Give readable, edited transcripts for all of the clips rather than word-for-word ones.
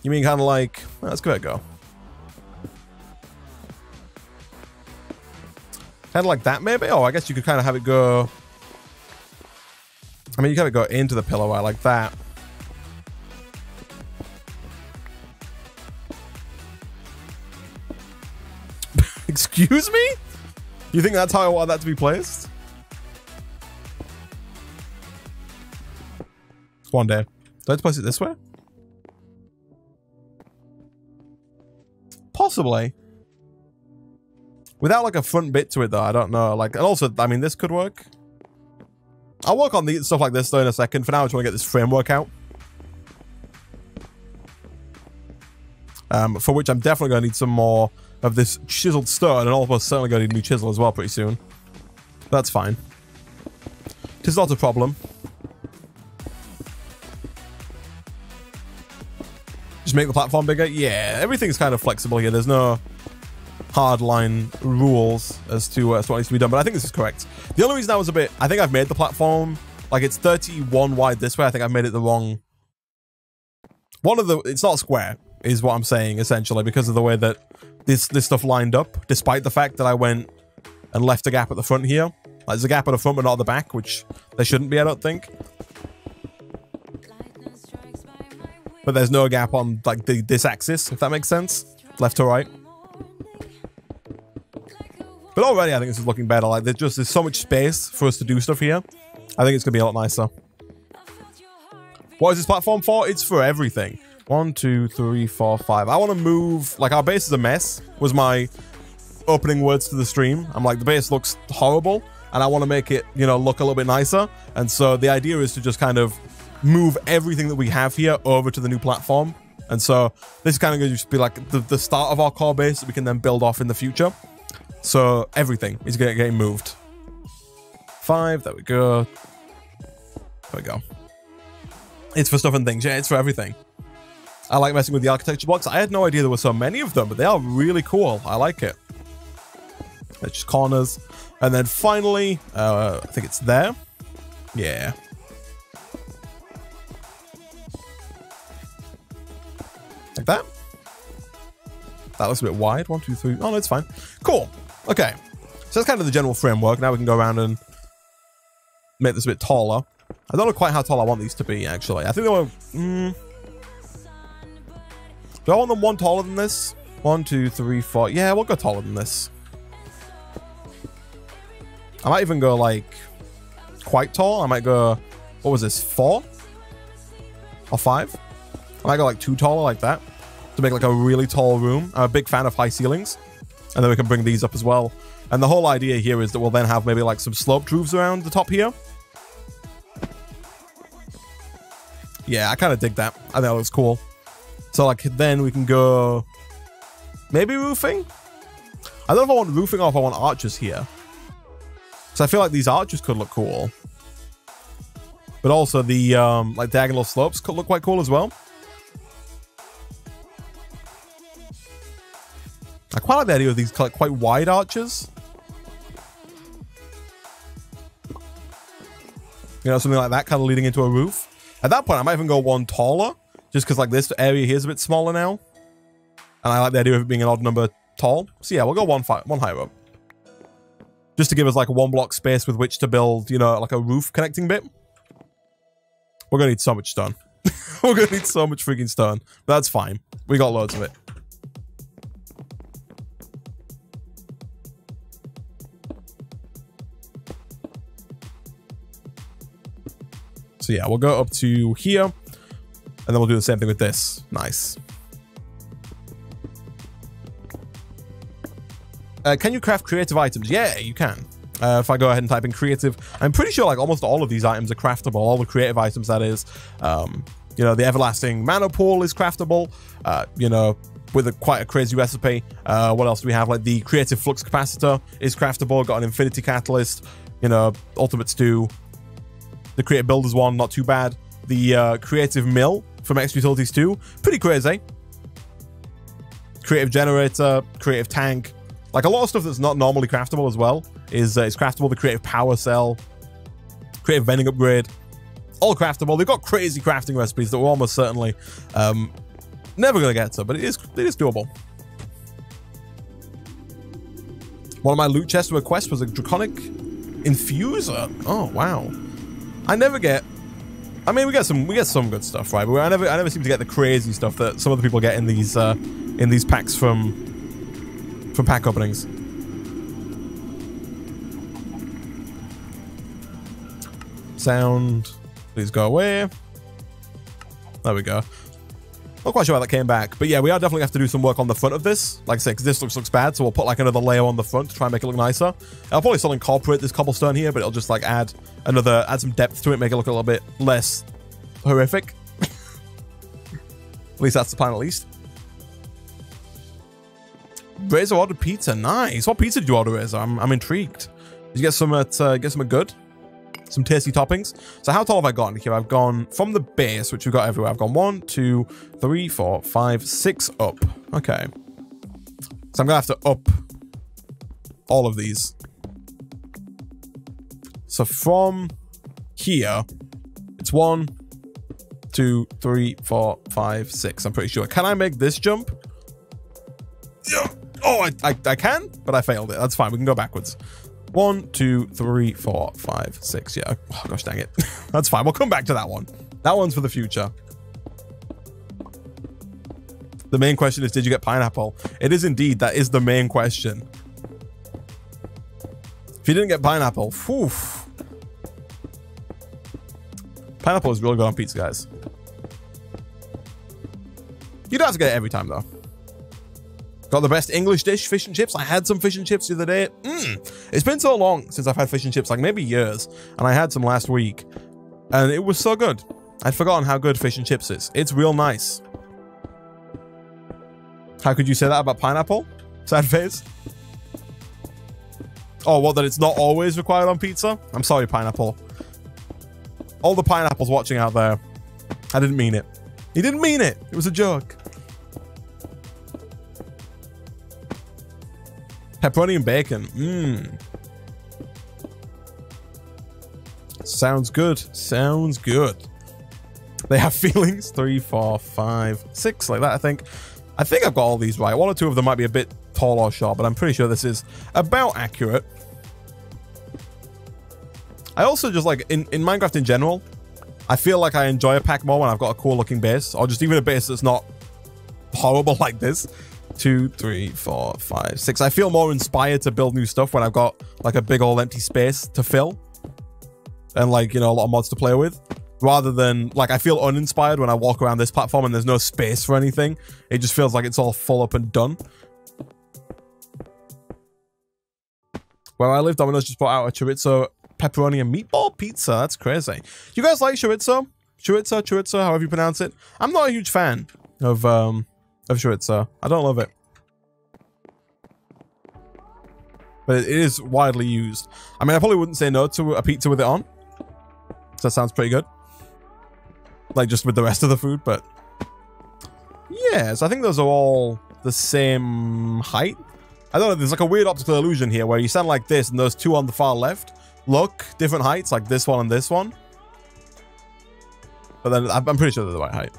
You mean kind of like, well, let's give it a go. Kind of like that, maybe? Oh, I guess you could kind of have it go... I mean, you kind of go into the pillow like that. Excuse me? You think that's how I want that to be placed? One day. Do I have to place it this way? Possibly. Without like a front bit to it though, I don't know. Like, and also, I mean, this could work. I'll work on the stuff like this though in a second. For now, I just want to get this framework out. For which I'm definitely going to need some more of this chiseled stone, and almost certainly going to need a new chisel as well pretty soon. That's fine. Tis not a problem. Just make the platform bigger? Yeah, everything's kind of flexible here. There's no hard line rules as to what needs to be done, but I think this is correct. The only reason I was a bit... I think I've made the platform... Like, it's 31 wide this way. I think I've made it the wrong... One of the... It's not square, is what I'm saying, essentially, because of the way that this stuff lined up, despite the fact that I went and left a gap at the front here. Like, there's a gap at the front, but not at the back, which there shouldn't be, I don't think. But there's no gap on, like, this axis, if that makes sense. Left to right. But already, I think this is looking better. Like, there's so much space for us to do stuff here. I think it's going to be a lot nicer. What is this platform for? It's for everything. 1, 2, 3, 4, 5. I want to move... Like, our base is a mess, was my opening words to the stream. I'm like, the base looks horrible, and I want to make it, you know, look a little bit nicer. And so the idea is to just kind of move everything that we have here over to the new platform. And so this is kind of going to just be like the start of our core base that we can then build off in the future. So everything is getting moved. 5, there we go. There we go. It's for stuff and things. Yeah, it's for everything. I like messing with the architecture blocks. I had no idea there were so many of them, but they are really cool. I like it. It's just corners. And then finally, I think it's there. Yeah. Like that. That looks a bit wide. 1, 2, 3. Oh, no, it's fine. Cool. Okay. So that's kind of the general framework. Now we can go around and make this a bit taller. I don't know quite how tall I want these to be, actually. I think they were... Do I want them one taller than this? 1, 2, 3, 4. Yeah, we'll go taller than this. I might even go, like, quite tall. I might go... What was this? 4? Or 5? I might go, like, 2 taller like that. To make, like, a really tall room. I'm a big fan of high ceilings. And then we can bring these up as well. And the whole idea here is that we'll then have maybe, like, some sloped roofs around the top here. Yeah, I kind of dig that. I think that looks cool. So, like, then we can go... Maybe roofing? I don't know if I want roofing or if I want arches here. So I feel like these arches could look cool. But also the, like, diagonal slopes could look quite cool as well. I quite like the idea of these, like, quite wide arches. You know, something like that kind of leading into a roof. At that point, I might even go one taller. Just because, like, this area here is a bit smaller now. And I like the idea of it being an odd number tall. So, yeah, we'll go one higher up. Just to give us, like, a 1 block space with which to build, you know, like a roof connecting bit. We're going to need so much stone. We're going to need so much freaking stone. But that's fine. We got loads of it. So, yeah, we'll go up to here. And then we'll do the same thing with this. Nice. Can you craft creative items? Yeah, you can. If I go ahead and type in creative, I'm pretty sure like almost all of these items are craftable. All the creative items, that is. You know, the everlasting mana pool is craftable. You know, with quite a crazy recipe. What else do we have? Like the creative flux capacitor is craftable. Got an infinity catalyst. You know, ultimates 2. The creative builders 1, not too bad. The creative mill from X Utilities 2, pretty crazy. Creative generator, creative tank, like a lot of stuff that's not normally craftable as well is craftable. The creative power cell, creative vending upgrade, all craftable. They've got crazy crafting recipes that will almost certainly Never gonna get to, but it is doable. One of my loot chest requests was a draconic infuser. Oh wow. I never get. I mean, we get some good stuff, right? But I never seem to get the crazy stuff that some other people get in these packs from pack openings. Sound, please go away. There we go. Not quite sure how that came back, but yeah, we are definitely have to do some work on the front of this. Like I said, because this looks bad, so we'll put like another layer on the front to try and make it look nicer. I'll probably still incorporate this cobblestone here, but it'll just like add some depth to it, make it look a little bit less horrific. At least that's the plan, at least. Razor ordered pizza, nice. What pizza did you order, Razor? I'm intrigued. Did you get some at good? Some tasty toppings. So how tall have I gone here? I've gone from the base, which we've got everywhere. I've gone 1, 2, 3, 4, 5, 6 up. Okay. So I'm gonna have to up all of these. So from here, it's 1, 2, 3, 4, 5, 6. I'm pretty sure. Can I make this jump? Yeah. Oh, I can, but I failed it. That's fine. We can go backwards. 1, 2, 3, 4, 5, 6. Yeah. Oh, gosh dang it. That's fine. We'll come back to that one. That one's for the future. The main question is, did you get pineapple? It is indeed. That is the main question. If you didn't get pineapple, whew. Pineapple is really good on pizza, guys. You don't have to get it every time, though. Got the best English dish, fish and chips. I had some fish and chips the other day. It's been so long since I've had fish and chips, like maybe years. And I had some last week. And it was so good. I'd forgotten how good fish and chips is. It's real nice. How could you say that about pineapple? Sad face. Oh, what, that it's not always required on pizza? I'm sorry, pineapple. All the pineapples watching out there. I didn't mean it. He didn't mean it. It was a joke. Pepperoni and bacon. Sounds good. Sounds good. They have feelings. 3, 4, 5, 6, like that, I think. I think I've got all these right. 1 or 2 of them might be a bit tall or short, but I'm pretty sure this is about accurate. I also just like, in Minecraft in general, I feel like I enjoy a pack more when I've got a cool looking base, or just even a base that's not horrible like this. 2, 3, 4, 5, 6. I feel more inspired to build new stuff when I've got like a big old empty space to fill and like, you know, a lot of mods to play with, rather than like I feel uninspired when I walk around this platform and there's no space for anything. It just feels like it's all full up and done. Where I live, Domino's just brought out a chorizo, pepperoni and meatball pizza. That's crazy. You guys like chorizo? Chorizo, however you pronounce it. I'm not a huge fan of chorizo. I don't love it. But it is widely used. I mean, I probably wouldn't say no to a pizza with it on. So that sounds pretty good. Like just with the rest of the food, but yeah, so I think those are all the same height. I don't know, there's like a weird optical illusion here where you stand like this and those 2 on the far left look different heights, like this one and this one. But then I'm pretty sure they're the right height.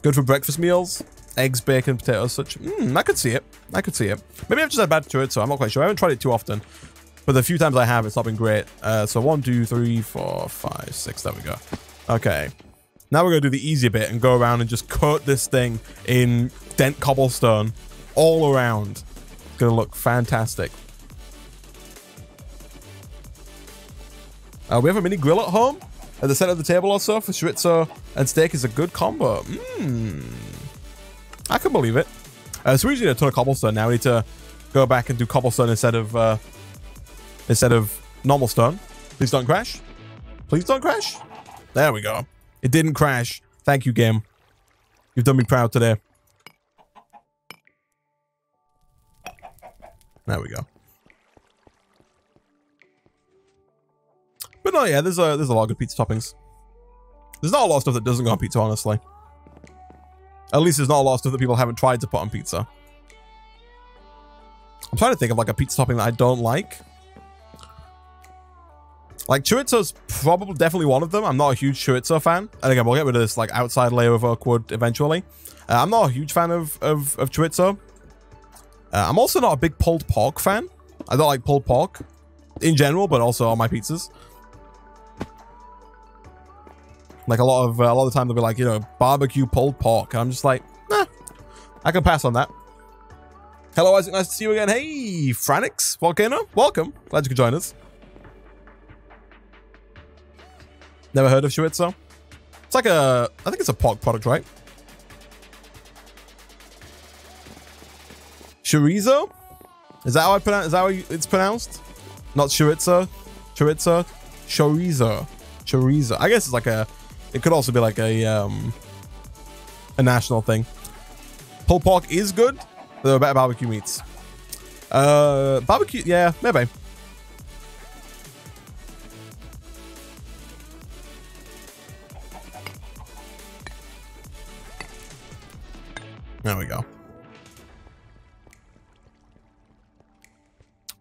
Good for breakfast meals. Eggs, bacon, potatoes, such. I could see it. I could see it. Maybe I've just had bad chorizo. I'm not quite sure. I haven't tried it too often. But the few times I have, it's not been great. So 1, 2, 3, 4, 5, 6. There we go. Okay. Now we're going to do the easy bit and go around and just coat this thing in dent cobblestone all around. It's going to look fantastic. We have a mini grill at home. At the center of the table or so for chorizo and steak is a good combo. I can believe it. So we usually need a ton of cobblestone now. We need to go back and do cobblestone instead of normal stone. Please don't crash. Please don't crash. There we go. It didn't crash. Thank you, game. You've done me proud today. There we go. But no, yeah, there's a lot of good pizza toppings. There's not a lot of stuff that doesn't go on pizza, honestly. At least there's not a lot of stuff that people haven't tried to put on pizza. I'm trying to think of like a pizza topping that I don't like. Like, chorizo's probably definitely one of them. I'm not a huge chorizo fan. And again, we'll get rid of this, like, outside layer of oak wood eventually. I'm not a huge fan of chorizo. I'm also not a big pulled pork fan. I don't like pulled pork in general, but also on my pizzas. Like, a lot of the time they'll be like, you know, barbecue pulled pork. And I'm just like, nah, I can pass on that. Hello, Isaac. Nice to see you again. Hey, Franix Volcano. Welcome. Glad you could join us. Never heard of chorizo? It's like I think it's a pork product, right? Chorizo? Is that how I pronounce? Is that how it's pronounced? Not chorizo, chorizo, chorizo, chorizo. I guess it's like a. It could also be like a national thing. Pulled pork is good. There are better barbecue meats. Barbecue, yeah, maybe. There we go.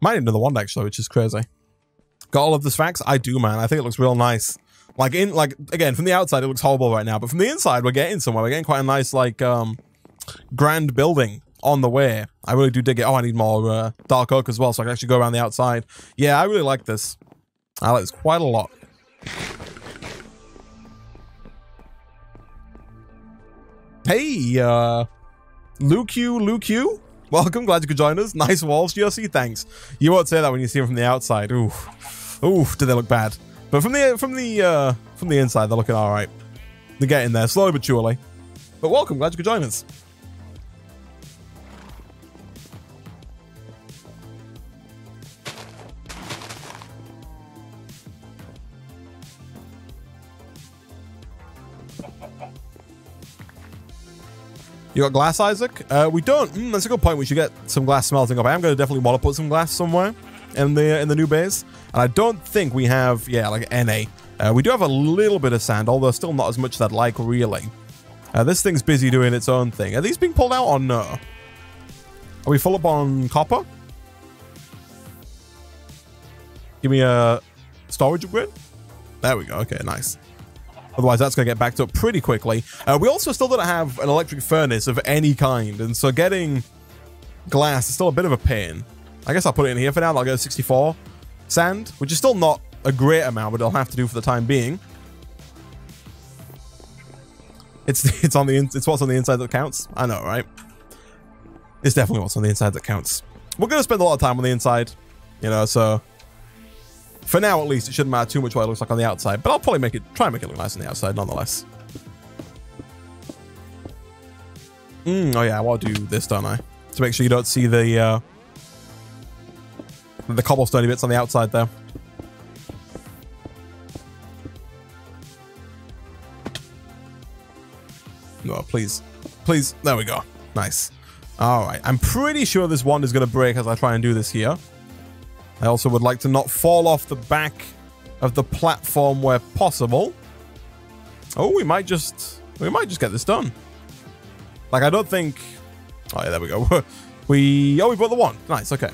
Might need another one actually, which is crazy. Got all of the facts? I do, man. I think it looks real nice. Like again, from the outside it looks horrible right now, but from the inside we're getting somewhere. We're getting quite a nice like grand building on the way. I really do dig it. Oh, I need more dark oak as well, so I can actually go around the outside. Yeah, I really like this. I like this quite a lot. Hey, Luke Q. Welcome, glad you could join us. Nice walls, GOC, thanks. You won't say that when you see them from the outside. Oof, do they look bad? But from the inside, they're looking all right. They're getting there, slowly but surely. But welcome, glad you could join us. You got glass, Isaac? We don't. That's a good point. We should get some glass smelting up. I am going to definitely want to put some glass somewhere in the new base. And I don't think we have, yeah, like NA. We do have a little bit of sand, although still not as much as I'd like, really. This thing's busy doing its own thing. Are these being pulled out or no? Are we full up on copper? Give me a storage upgrade. There we go. Okay, nice. Otherwise, that's going to get backed up pretty quickly. We also still don't have an electric furnace of any kind. And so getting glass is still a bit of a pain. I guess I'll put it in here for now. I'll go 64 sand, which is still not a great amount, but it'll have to do for the time being. It's what's on the inside that counts. I know, right? It's definitely what's on the inside that counts. We're going to spend a lot of time on the inside, you know, so... For now, at least, it shouldn't matter too much what it looks like on the outside, but I'll probably try and make it look nice on the outside, nonetheless. Oh yeah, I want to do this, don't I? To make sure you don't see the cobblestone bits on the outside there. No, please. Please. There we go. Nice. All right. I'm pretty sure this wand is going to break as I try and do this here. I also would like to not fall off the back of the platform where possible. Oh, we might just get this done. Like, I don't think... Oh, yeah, there we go. we brought the wand. Nice, okay.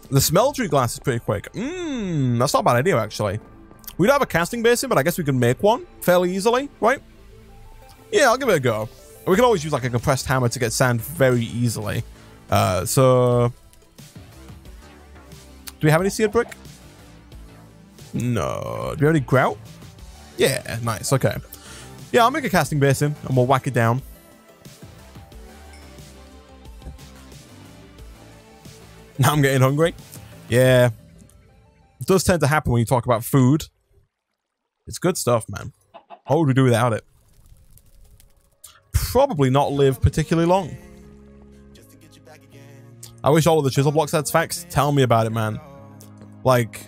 The smeltery glass is pretty quick. That's not a bad idea, actually. We don't have a casting basin, but I guess we can make one fairly easily, right? Yeah, I'll give it a go. We can always use, like, a compressed hammer to get sand very easily. So... Do we have any seared brick? No. Do we have any grout? Yeah, nice. Okay. Yeah, I'll make a casting basin and we'll whack it down. Now I'm getting hungry. Yeah. It does tend to happen when you talk about food. It's good stuff, man. What would we do without it? Probably not live particularly long. I wish all of the chisel blocks had facts. Tell me about it, man. Like,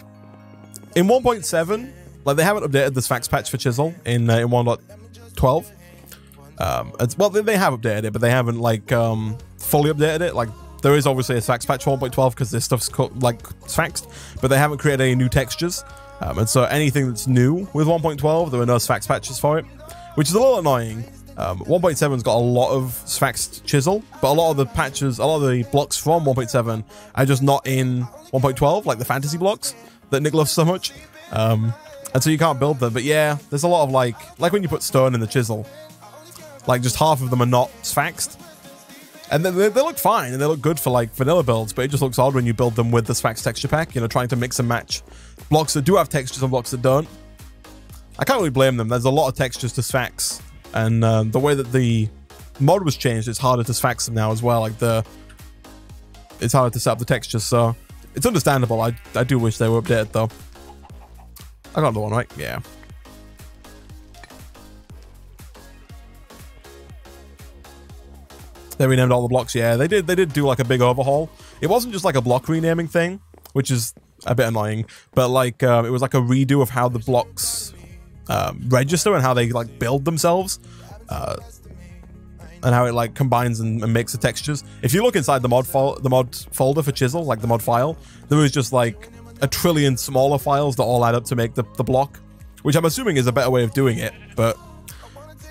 in 1.7, like, they haven't updated this facts patch for chisel in 1.12. Well, they have updated it, but they haven't, like, fully updated it. Like, there is obviously a facts patch for 1.12 because this stuff's, like, faxed, but they haven't created any new textures. And so anything that's new with 1.12, there are no facts patches for it, which is a little annoying. 1.7's got a lot of faxed chisel, but a lot of the patches, a lot of the blocks from 1.7 are just not in 1.12, like the fantasy blocks. that Nick loves so much. And so you can't build them. But yeah, there's a lot of like when you put stone in the chisel, like just half of them are not sfaxed. And they look fine and they look good for like vanilla builds, but it just looks odd when you build them with the Sfax texture pack, you know, trying to mix and match blocks that do have textures and blocks that don't. I can't really blame them. There's a lot of textures to Sfax, and the way that the mod was changed, it's harder to Sfax them now as well. Like it's harder to set up the textures, so it's understandable. I do wish they were updated though. I got the one right, yeah. They renamed all the blocks. Yeah, they did do like a big overhaul. It wasn't just like a block renaming thing, which is a bit annoying, but like it was like a redo of how the blocks register and how they like build themselves, and how it like combines and makes the textures. If you look inside the mod folder for Chisel, like the mod file, there is just like a trillion smaller files that all add up to make the block, which I'm assuming is a better way of doing it, but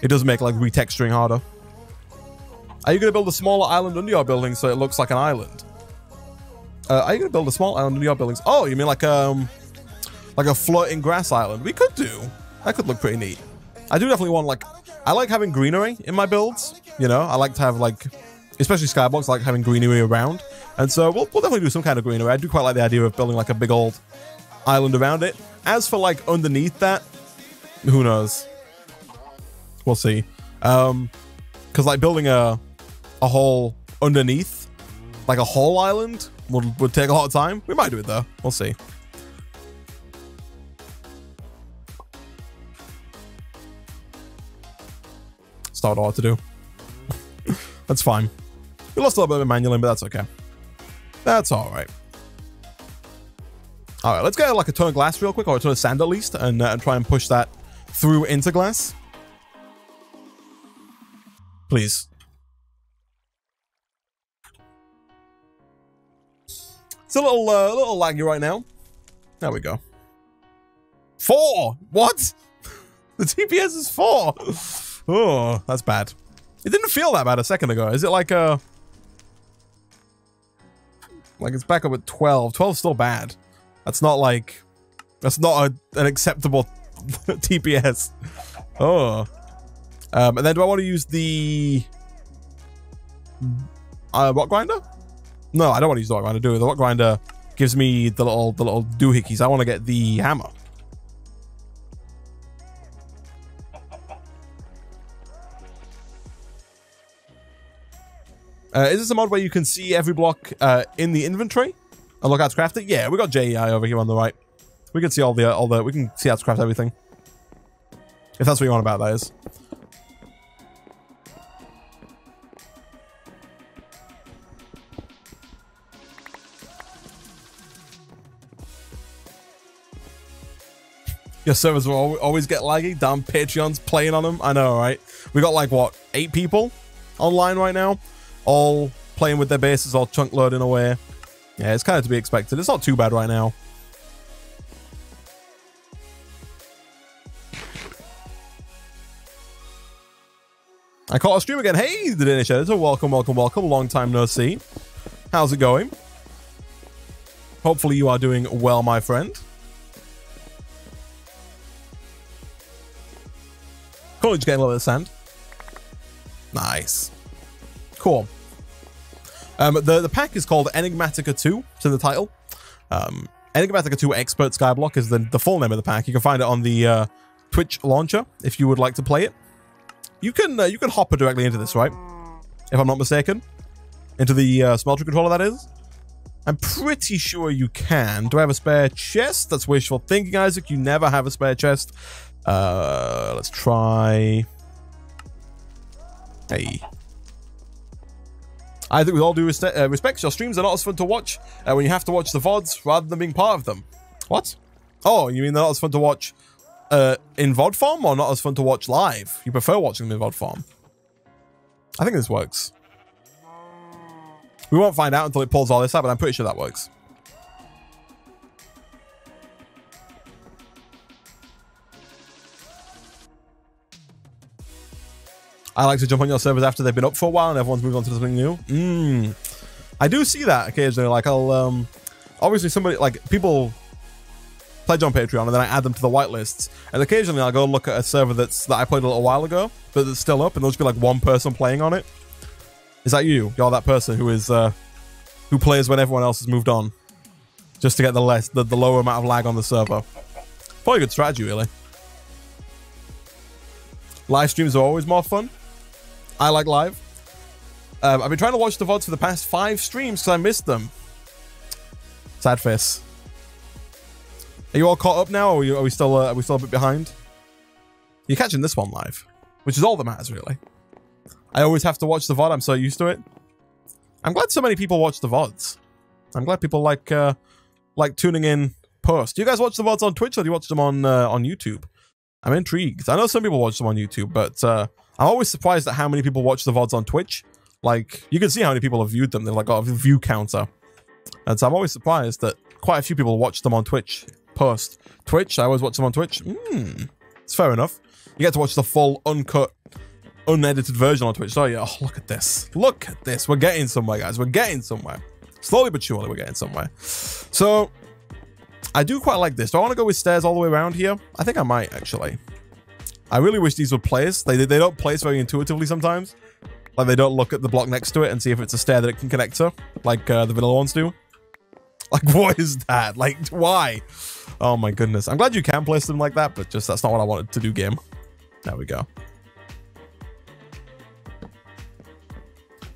it does make like retexturing harder. Are you going to build a smaller island under your building so it looks like an island? Are you going to build a small island under your buildings? Oh, you mean like a floating grass island? We could do. That could look pretty neat. I do definitely want like, I like having greenery in my builds. You know, I like to have like, especially Skyblocks, I like having greenery around. And so we'll definitely do some kind of greenery. I do quite like the idea of building like a big old island around it. As for like underneath that, who knows? We'll see. Because like building a hole underneath, like a whole island, would take a lot of time. We might do it though. We'll see. Start all to do. That's fine. We lost a little bit of manualing, but that's okay. That's all right. All right, let's get like a ton of glass real quick, or a ton of sand at least, and try and push that through into glass. Please. It's a little laggy right now. There we go. 4. What? The TPS is 4. Oh, that's bad. It didn't feel that bad a second ago. Is it like a... Like it's back up at 12. 12's still bad. That's not like... That's not an acceptable TPS. Oh. And then do I want to use the... rock grinder? No, I don't want to use the rock grinder, do it. The rock grinder gives me the little doohickeys. I want to get the hammer. Is this a mod where you can see every block in the inventory and look how to craft it? Yeah, we got JEI over here on the right. We can see all the we can see how to craft everything. If that's what you want about, that is. Your servers will always get laggy. Damn Patreons playing on them. I know, right? We got like, what, 8 people online right now? All playing with their bases, all chunk loading away. Yeah, it's kind of to be expected. It's not too bad right now. I caught a stream again. Hey, the Danish editor. Welcome, welcome, welcome. Long time no see. How's it going? Hopefully you are doing well, my friend. Cool, just getting a little bit of sand. Nice. Cool. The pack is called Enigmatica 2. It's in the title. Enigmatica 2 Expert Skyblock is the full name of the pack. You can find it on the Twitch launcher if you would like to play it. You can hopper directly into this, right? If I'm not mistaken. Into the smelter controller, that is. I'm pretty sure you can. Do I have a spare chest? That's wishful thinking, Isaac. You never have a spare chest. Let's try. Hey. I think with all due respect, your streams are not as fun to watch when you have to watch the VODs rather than being part of them. What? Oh, you mean they're not as fun to watch in VOD form, or not as fun to watch live? You prefer watching them in VOD form? I think this works. We won't find out until it pulls all this out, but I'm pretty sure that works. I like to jump on your servers after they've been up for a while and everyone's moved on to something new. I do see that occasionally. Like I'll obviously somebody, like people pledge on Patreon, and then I add them to the whitelists. And occasionally I'll go look at a server that I played a little while ago, but that's still up, and there'll just be like one person playing on it. Is that you? You're that person who is who plays when everyone else has moved on, just to get the lower amount of lag on the server. Probably a good strategy, really. Live streams are always more fun. I like live. I've been trying to watch the VODs for the past 5 streams because I missed them. Sad face. Are you all caught up now, or are we still a bit behind? You're catching this one live, which is all that matters, really. I always have to watch the VOD. I'm so used to it. I'm glad so many people watch the VODs. I'm glad people like tuning in post. Do you guys watch the VODs on Twitch, or do you watch them on YouTube? I'm intrigued. I know some people watch them on YouTube, but I'm always surprised at how many people watch the VODs on Twitch. Like, you can see how many people have viewed them. They've like got a view counter. And so I'm always surprised that quite a few people watch them on Twitch post. Twitch, I always watch them on Twitch. It's fair enough. You get to watch the full, uncut, unedited version on Twitch, don't you? Oh, look at this. Look at this. We're getting somewhere, guys. We're getting somewhere. Slowly but surely, we're getting somewhere. So, I do quite like this. Do I want to go with stairs all the way around here? I think I might, actually. I really wish these would place. They don't place very intuitively sometimes. Like, they don't look at the block next to it and see if it's a stair that it can connect to, like the vanilla ones do. Like, what is that? Like, why? Oh my goodness. I'm glad you can place them like that, but just that's not what I wanted to do, game. There we go.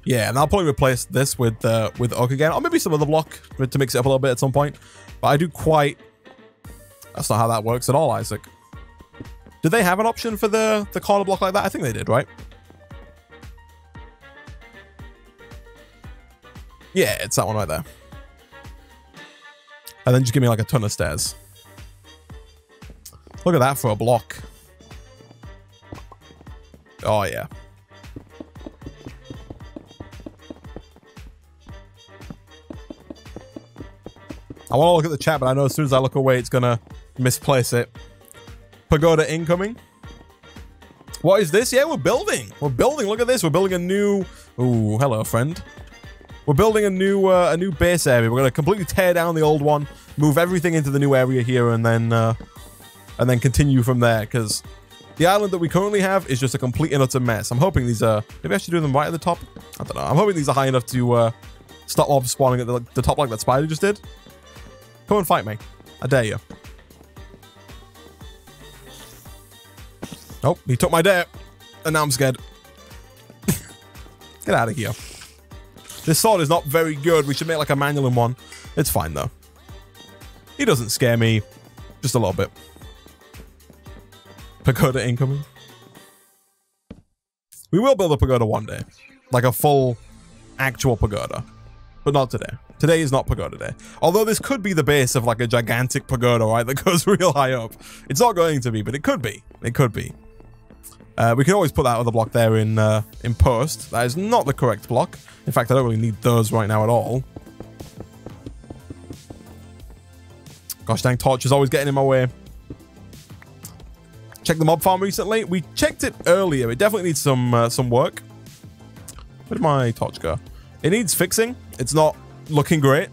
Yeah, and I'll probably replace this with oak again, or maybe some other block to mix it up a little bit at some point. But I do quite... That's not how that works at all, Isaac. Did they have an option for the corner block like that? I think they did, right? Yeah, it's that one right there. And then just give me like a ton of stairs. Look at that for a block. Oh, yeah. I want to look at the chat, but I know as soon as I look away, it's going to misplace it. Pagoda incoming. What is this? Yeah, we're building. We're building. Look at this. We're building a new... Ooh, hello, friend. We're building a new base area. We're going to completely tear down the old one, move everything into the new area here, and then continue from there, because the island that we currently have is just a complete and utter mess. I'm hoping these are... Maybe I should do them right at the top? I don't know. I'm hoping these are high enough to stop mobs spawning at the top like that spider just did. Come and fight me. I dare you. Oh, he took my dare. And now I'm scared. Get out of here. This sword is not very good. We should make like a manual one. It's fine though. He doesn't scare me. Just a little bit. Pagoda incoming. We will build a pagoda one day. Like a full, actual pagoda. But not today. Today is not pagoda day. Although this could be the base of like a gigantic pagoda, right? That goes real high up. It's not going to be, but it could be. It could be. We can always put that other block there in post. That is not the correct block. In fact, I don't really need those right now at all. Gosh dang, torch is always getting in my way. Checked the mob farm recently. We checked it earlier. It definitely needs some work. Where did my torch go? It needs fixing. It's not looking great.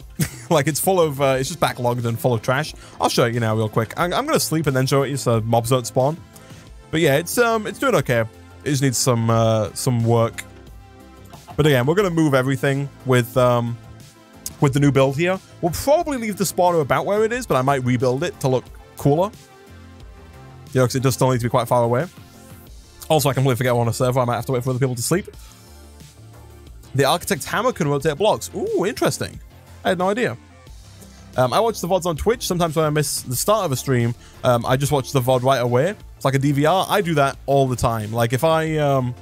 Like it's full of, it's just backlogged and full of trash. I'll show it you now real quick. I'm going to sleep and then show it you so mobs don't spawn. But yeah, it's doing okay. It just needs some work. But again, we're going to move everything with the new build here. We'll probably leave the spawner about where it is, but I might rebuild it to look cooler. You know, because it does still need to be quite far away. Also, I completely forget we're on a server. I might have to wait for other people to sleep. The Architect's Hammer can rotate blocks. Ooh, interesting. I had no idea. I watch the VODs on Twitch. Sometimes when I miss the start of a stream, I just watch the VOD right away. It's like a DVR. I do that all the time. Like if I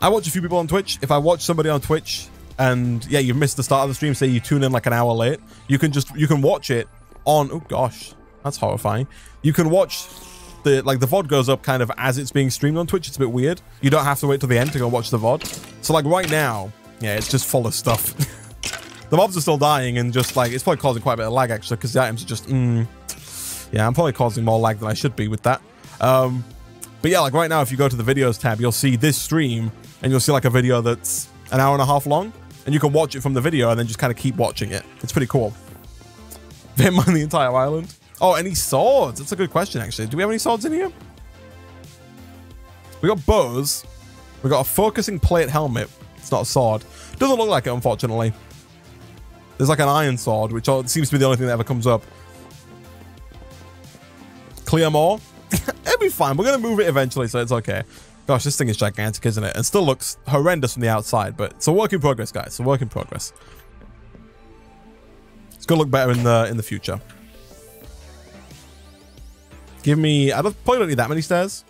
watch a few people on Twitch. If I watch somebody on Twitch and yeah, you've missed the start of the stream, say you tune in like an hour late, you can watch it on, oh gosh, that's horrifying. You can watch the VOD goes up kind of as it's being streamed on Twitch. It's a bit weird. You don't have to wait till the end to go watch the VOD. So like right now, yeah, it's just full of stuff. The mobs are still dying and just like, it's probably causing quite a bit of lag actually, because the items are just, yeah, I'm probably causing more lag than I should be with that. But yeah, like right now, if you go to the videos tab, you'll see this stream and you'll see like a video that's an hour and a half long and you can watch it from the video and then just kind of keep watching it. It's pretty cool. They mine the entire island. Oh, any swords? That's a good question, actually. Do we have any swords in here? We got bows. We got a focusing plate helmet. It's not a sword. Doesn't look like it, unfortunately. There's like an iron sword, which seems to be the only thing that ever comes up. Clear more. It'll be fine. We're going to move it eventually, so it's okay. Gosh, this thing is gigantic, isn't it? And still looks horrendous from the outside, but it's a work in progress, guys. It's a work in progress. It's going to look better in the future. Give me... I probably don't need that many stairs.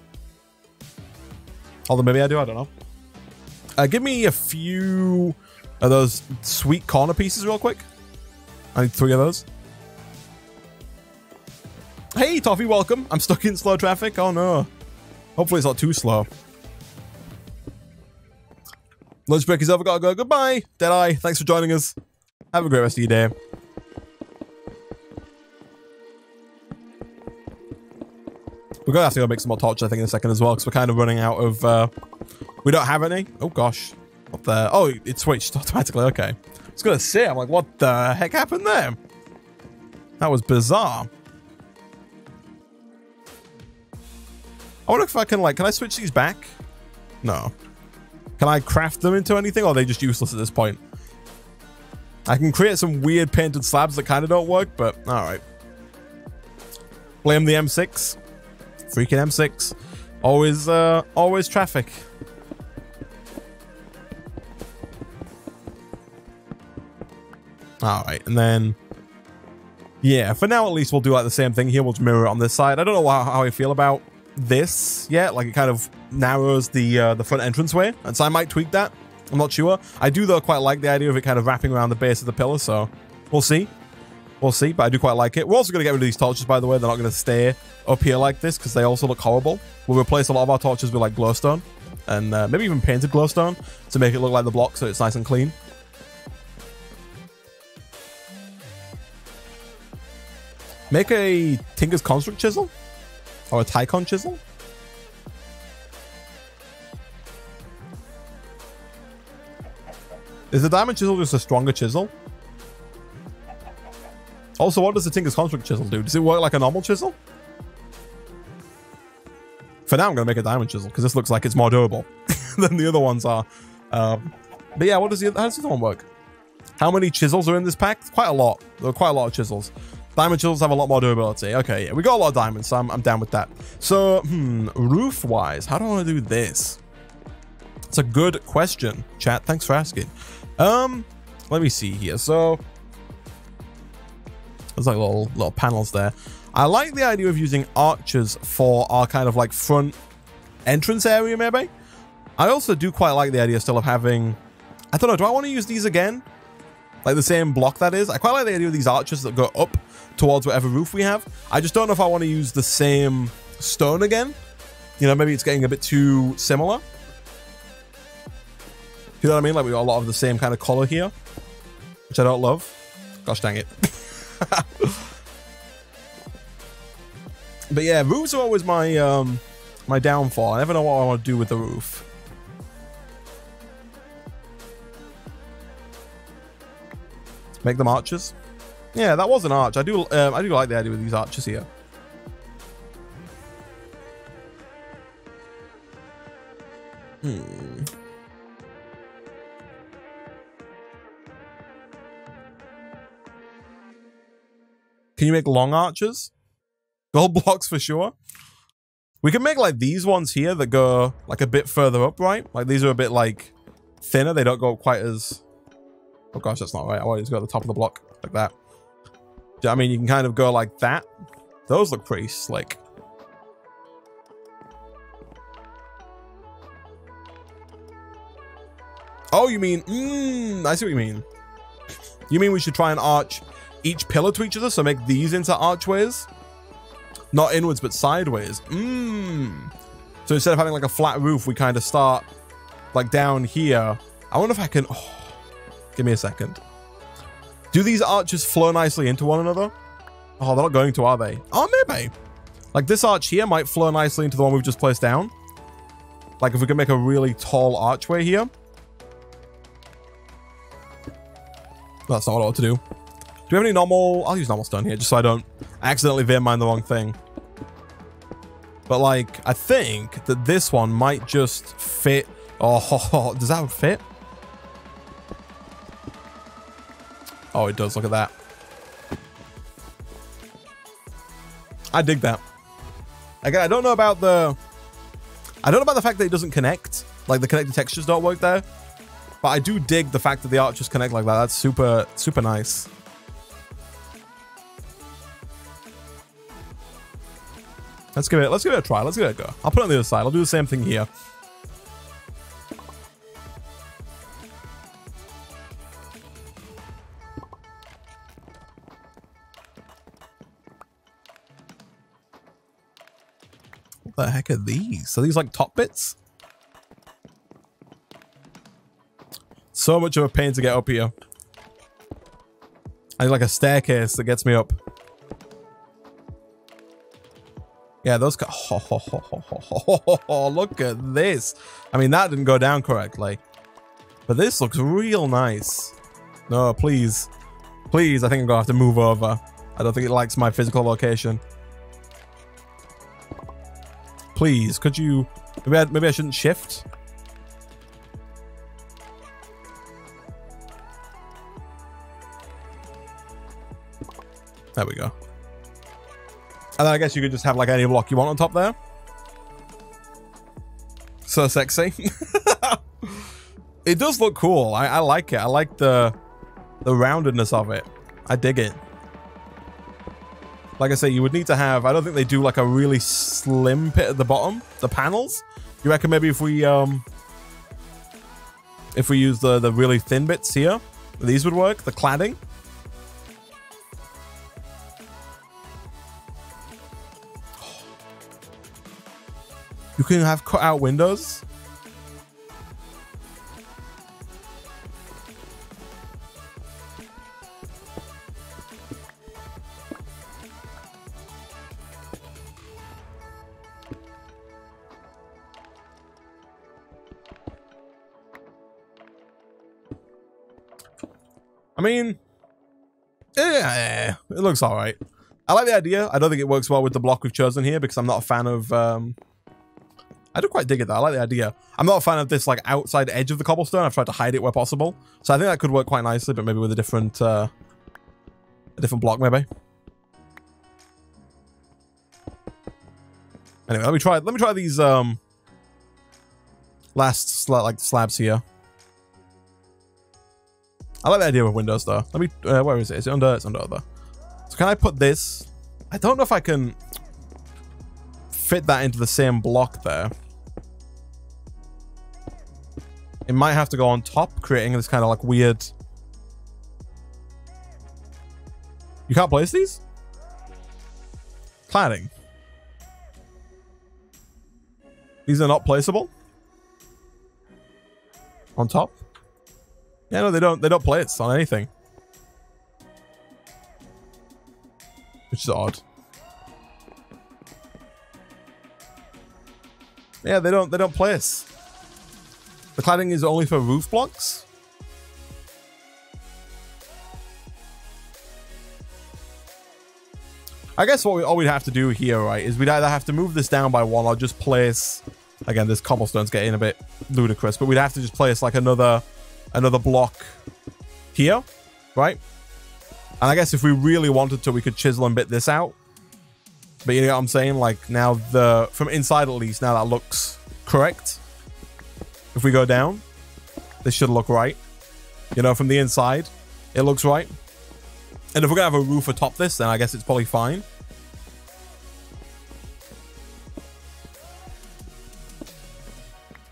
Although maybe I do, I don't know. Give me a few of those sweet corner pieces real quick. I need 3 of those. Hey, Toffee, welcome. I'm stuck in slow traffic. Oh, no. Hopefully it's not too slow. Lunch break is over. Gotta go. Goodbye, Deadeye. Thanks for joining us. Have a great rest of your day. We're going to have to go make some more torches, I think, in a second as well, because we're kind of running out of... we don't have any. Oh, gosh. What the... Oh, it switched automatically. Okay. I was going to say, I'm like, what the heck happened there? That was bizarre. I wonder if I can, like... Can I switch these back? No. Can I craft them into anything, or are they just useless at this point? I can create some weird painted slabs that kind of don't work, but... Alright. Blame the M6. Freaking M6. Always traffic. Alright, and then... Yeah, for now at least we'll do like the same thing here. We'll just mirror it on this side. I don't know how I feel about this yet. Like, it kind of narrows the front entranceway. And so I might tweak that. I'm not sure. I do, though, quite like the idea of it kind of wrapping around the base of the pillar, so... We'll see. We'll see, but I do quite like it. We're also going to get rid of these torches, by the way. They're not going to stay up here like this because they also look horrible. We'll replace a lot of our torches with like glowstone and maybe even painted glowstone to make it look like the block so it's nice and clean. Make a Tinker's Construct chisel or a Tycon chisel. Is the diamond chisel just a stronger chisel? Also, what does the Tinker's Construct chisel do? Does it work like a normal chisel? For now, I'm going to make a diamond chisel because this looks like it's more durable than the other ones are. But yeah, how does the other one work? How many chisels are in this pack? Quite a lot. There are quite a lot of chisels. Diamond chisels have a lot more durability. Okay, yeah, we got a lot of diamonds, so I'm down with that. So, roof-wise, how do I want to do this? It's a good question, chat. Thanks for asking. Let me see here. So... There's like little panels there. I like the idea of using arches for our kind of like front entrance area, maybe. I also do quite like the idea still of having... I don't know, do I want to use these again? Like the same block, that is. I quite like the idea of these arches that go up towards whatever roof we have. I just don't know if I want to use the same stone again. You know, maybe it's getting a bit too similar. You know what I mean? Like we got a lot of the same kind of color here, which I don't love. Gosh dang it. But yeah, roofs are always my my downfall. I never know what I want to do with the roof. Make them arches. Yeah, that was an arch. I do like the idea with these arches here. Can you make long arches? Gold blocks for sure. We can make like these ones here that go like a bit further up, right? Like these are a bit like thinner. They don't go quite as... Oh gosh, that's not right. I want to go at the top of the block like that. I mean, you can kind of go like that. Those look pretty slick. Oh, you mean... I see what you mean. You mean we should try and arch each pillar to each other, so make these into archways? Not inwards, but sideways. So instead of having like a flat roof, we kind of start like down here. I wonder if I can... Oh, give me a second. Do these arches flow nicely into one another? Oh, they're not going to, are they? Oh, maybe. Like this arch here might flow nicely into the one we've just placed down. Like if we can make a really tall archway here. That's not what I want to do. Do we have any normal... I'll use normal stone here just so I don't I accidentally veer mine the wrong thing. But like, I think that this one might just fit. Oh, does that fit? Oh, it does. Look at that. I dig that. Again, I don't know about the fact that it doesn't connect. Like the connected textures don't work there. But I do dig the fact that the arches connect like that. That's super, super nice. Let's give it a try. Let's give it a go. I'll put it on the other side. I'll do the same thing here. What the heck are these? Are these like top bits? So much of a pain to get up here. I need like a staircase that gets me up. Yeah, those. Oh, look at this. I mean, that didn't go down correctly. But this looks real nice. No, please. Please, I think I'm going to have to move over. I don't think it likes my physical location. Please, could you... Maybe I shouldn't shift? There we go. And then I guess you could just have like any block you want on top there. So sexy. It does look cool. I like it. I like the roundedness of it. I dig it. Like I say, you would need to have... I don't think they do like a really slim pit at the bottom. The panels. You reckon maybe if we use the really thin bits here, these would work? The cladding? You can have cut out windows. I mean, yeah, it looks all right. I like the idea. I don't think it works well with the block we've chosen here because I'm not a fan of... I do quite dig it though. I like the idea. I'm not a fan of this like outside edge of the cobblestone. I've tried to hide it where possible. So I think that could work quite nicely, but maybe with a different block maybe. Anyway, let me try these last slabs here. I like the idea of windows though. Let me where is it? Is it under? It's under other. So can I put this? I don't know if I can fit that into the same block there. It might have to go on top, creating this kind of like weird... You can't place these? Cladding. These are not placeable? On top? Yeah, no, they don't place on anything. Which is odd. Yeah, they don't place. The cladding is only for roof blocks? I guess all we'd have to do here, right, is we'd either have to move this down by one or just place... Again, this cobblestone's getting a bit ludicrous, but we'd have to just place like another block here, right? And I guess if we really wanted to, we could chisel and bit this out. But you know what I'm saying? Like now from inside at least, now that looks correct. If we go down, this should look right. You know, from the inside, it looks right. And if we're gonna have a roof atop this, then I guess it's probably fine.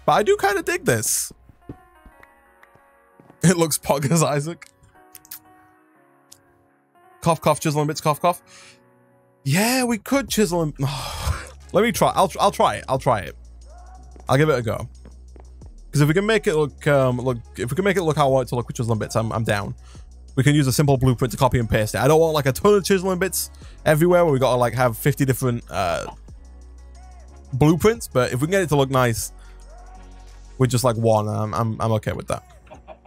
But I do kind of dig this. It looks poggers, Isaac. Cough, cough, chisel and bits, cough, cough. Yeah, we could chisel and... Let me try. I'll try it. I'll try it. I'll give it a go. Because if we can make it look, if we can make it look how I want it to look with chisel and bits, I'm down. We can use a simple blueprint to copy and paste it. I don't want like a ton of chisel and bits everywhere where we gotta like have 50 different blueprints. But if we can get it to look nice with just like one, I'm okay with that.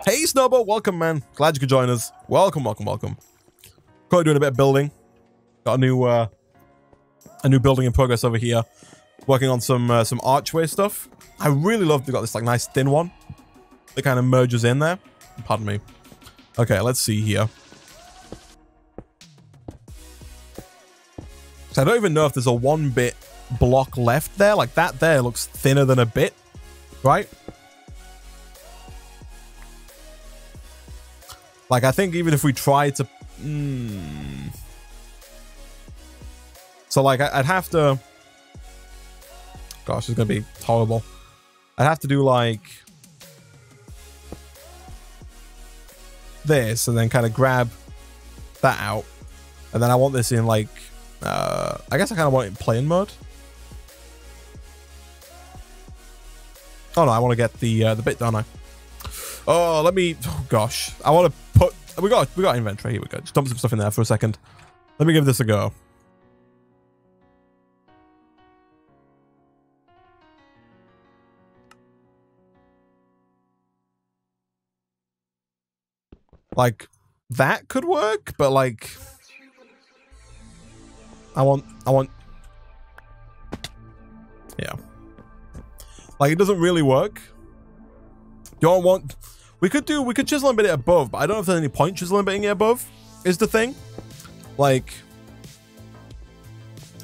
Hey Snowball, welcome man. Glad you could join us. Welcome, welcome, welcome. Currently doing a bit of building. Got a new building in progress over here. Working on some archway stuff. I really love they've got this like nice thin one that kind of merges in there. Pardon me. Okay, let's see here. So I don't even know if there's a 1-bit block left there. Like that there looks thinner than a bit, right? Like I think even if we try to... So like I'd have to... Gosh, it's going to be horrible. I'd have to do like... this and then kind of grab that out. And then I want this in like... I guess I kind of want it in plain mode. Oh no, I want to get the bit, don't I? Oh, let me... Oh gosh. I want to put... We got inventory. Here we go. Just dump some stuff in there for a second. Let me give this a go. Like, that could work, but like... I want... Yeah. Like, it doesn't really work. You don't want... We could chisel and bit it above, but I don't know if there's any point chiseling and bitting it above, is the thing. Like...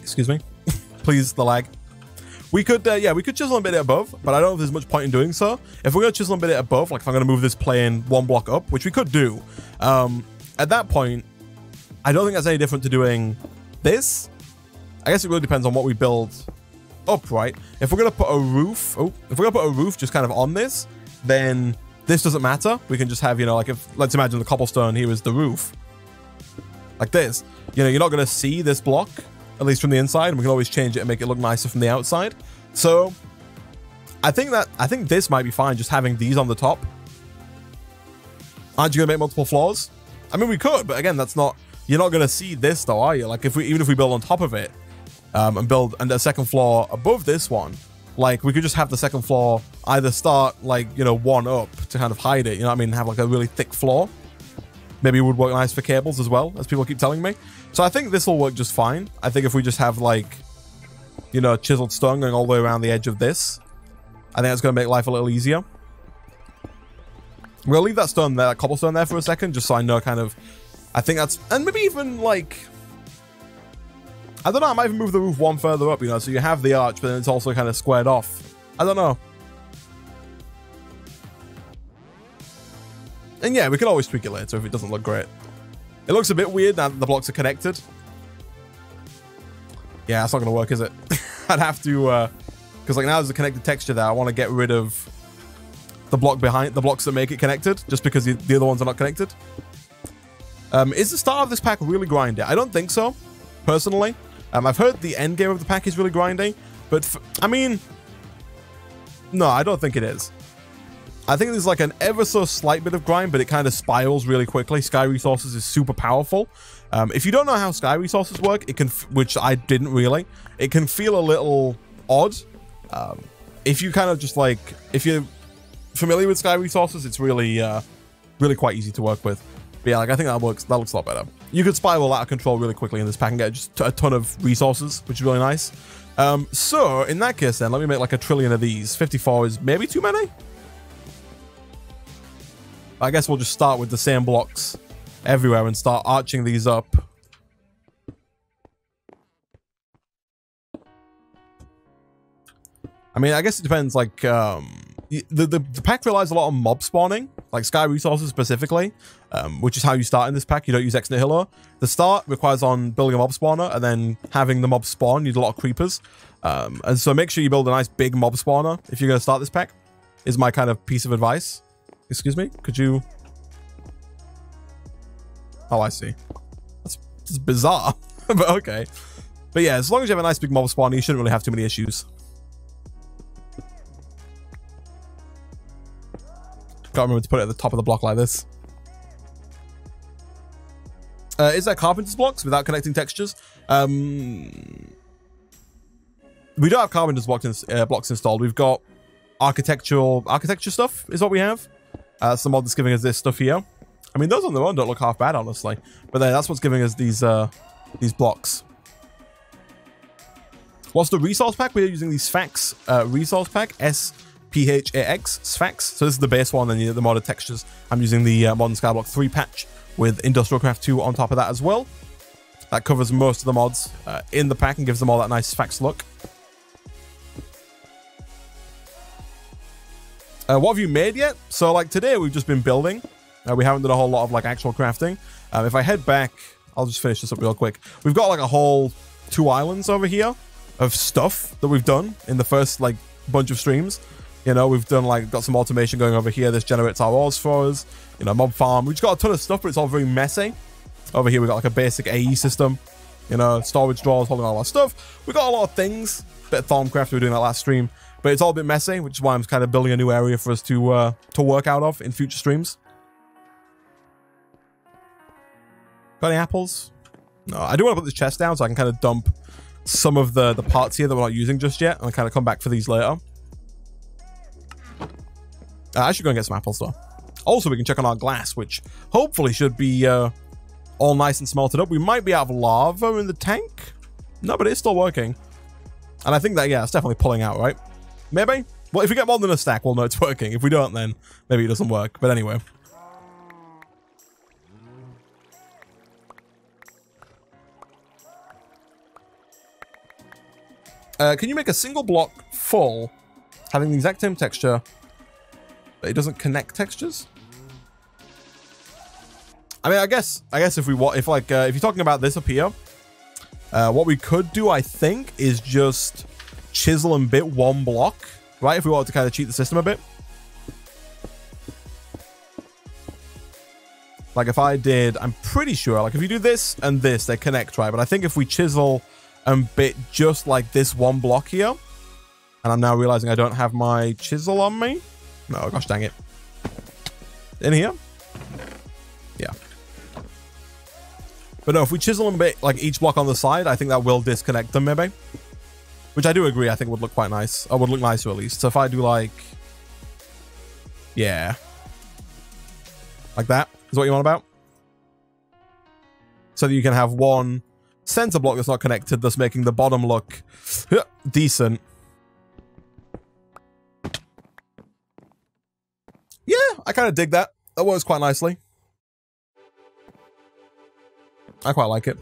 Excuse me. Please, the lag. We could, yeah, we could chisel and bit it above, but I don't know if there's much point in doing so. If we're going to chisel and bit it above, like if I'm going to move this plane 1 block up, which we could do, at that point, I don't think that's any different to doing this. I guess it really depends on what we build up, right? If we're going to put a roof, if we're going to put a roof just kind of on this, then this doesn't matter. We can just have, you know, like if, let's imagine the cobblestone here is the roof. Like this. You know, you're not going to see this block, at least from the inside, and we can always change it and make it look nicer from the outside. So I think this might be fine, just having these on the top. Aren't you gonna make multiple floors? I mean, we could, but again, that's not, you're not gonna see this though, are you? Like even if we build on top of it, and build a second floor above this one, like we could just have the second floor either start like, you know, 1 up to kind of hide it, you know what I mean? Have like a really thick floor. Maybe it would work nice for cables as well, as people keep telling me. So I think this will work just fine. I think if we just have like, you know, chiseled stone going all the way around the edge of this, I think that's going to make life a little easier. We'll leave that stone there, that cobblestone there for a second, just so I know kind of, I think that's, and maybe even like, I don't know, I might even move the roof 1 further up, you know, so you have the arch, but then it's also kind of squared off. I don't know. And yeah, we can always tweak it later if it doesn't look great. It looks a bit weird now that the blocks are connected. Yeah, that's not going to work, is it? I'd have to, because like now there's a connected texture there. I want to get rid of the block behind, the blocks that make it connected, just because the other ones are not connected. Is the start of this pack really grindy? I don't think so, personally. I've heard the end game of the pack is really grindy, but I mean, no, I don't think it is. I think there's like an ever so slight bit of grind, but it kind of spirals really quickly. Sky Resources is super powerful. If you don't know how Sky Resources work, it can, which I didn't really, it can feel a little odd. If you kind of just like, if you're familiar with Sky Resources, it's really, really quite easy to work with. But yeah, like I think that looks a lot better. You could spiral out of control really quickly in this pack and get just a ton of resources, which is really nice. So in that case then, let me make like 1 trillion of these. 54 is maybe too many? I guess we'll just start with the same blocks everywhere and start arching these up. I mean, I guess it depends, like, the pack relies a lot on mob spawning, like Sky Resources specifically, which is how you start in this pack. You don't use Ex Nihilo. The start requires on building a mob spawner and then having the mob spawn. You need a lot of creepers. And so make sure you build a nice big mob spawner if you're going to start this pack, is my kind of piece of advice. Excuse me, could you... Oh, I see. That's bizarre, but okay. But yeah, as long as you have a nice big mob spawn, you shouldn't really have too many issues. Gotta remember to put it at the top of the block like this. Is that carpenter's blocks without connecting textures? We don't have carpenter's blocks installed. We've got architecture stuff is what we have. Some mod that's giving us this stuff here. I mean, those on their own don't look half bad, honestly. But then that's what's giving us these these blocks. What's the resource pack? We're using the Sphax resource pack, SPHAX, Sphax. So this is the base one, and the modded textures. I'm using the modern Skyblock 3 patch with Industrial Craft 2 on top of that as well. That covers most of the mods in the pack and gives them all that nice Sphax look. What have you made yet? So like today we've just been building. We haven't done a whole lot of like actual crafting. If I head back, I'll just finish this up real quick. We've got like a whole 2 islands over here of stuff that we've done in the first like bunch of streams. You know, we've done like got some automation going over here. This generates our ores for us. You know, mob farm. We've just got a ton of stuff, but it's all very messy. Over here we got like a basic AE system. You know, storage drawers holding all our stuff. We got a lot of things. Bit of Thorncraft we were doing that last stream, but it's all a bit messy, which is why I'm kind of building a new area for us to work out of in future streams. Got any apples? No, I do want to put this chest down so I can kind of dump some of the parts here that we're not using just yet, and kind of come back for these later. I should go and get some apples though. Also, we can check on our glass, which hopefully should be all nice and smelted up. We might be out of lava in the tank. No, but it's still working. And I think that, yeah, it's definitely pulling out, right? Maybe? Well, if we get more than a stack, we'll know it's working. If we don't, then maybe it doesn't work. But anyway. Can you make a single block full, having the exact same texture, but it doesn't connect textures? I mean, I guess if you're talking about this up here, what we could do, I think, is just chisel and bit one block, right? If we wanted to kind of cheat the system a bit. Like if I did, I'm pretty sure, like if you do this and this, they connect, right? But I think if we chisel and bit just like this one block here, and I'm now realizing I don't have my chisel on me. No, gosh dang it. In here? Yeah. But no, if we chisel and bit like each block on the side, I think that will disconnect them maybe. Which I do agree, I think would look quite nice. Or would look nicer at least. So if I do like... Yeah. Like that is what you want about? So that you can have one center block that's not connected, thus making the bottom look decent. Yeah, I kind of dig that. That works quite nicely. I quite like it.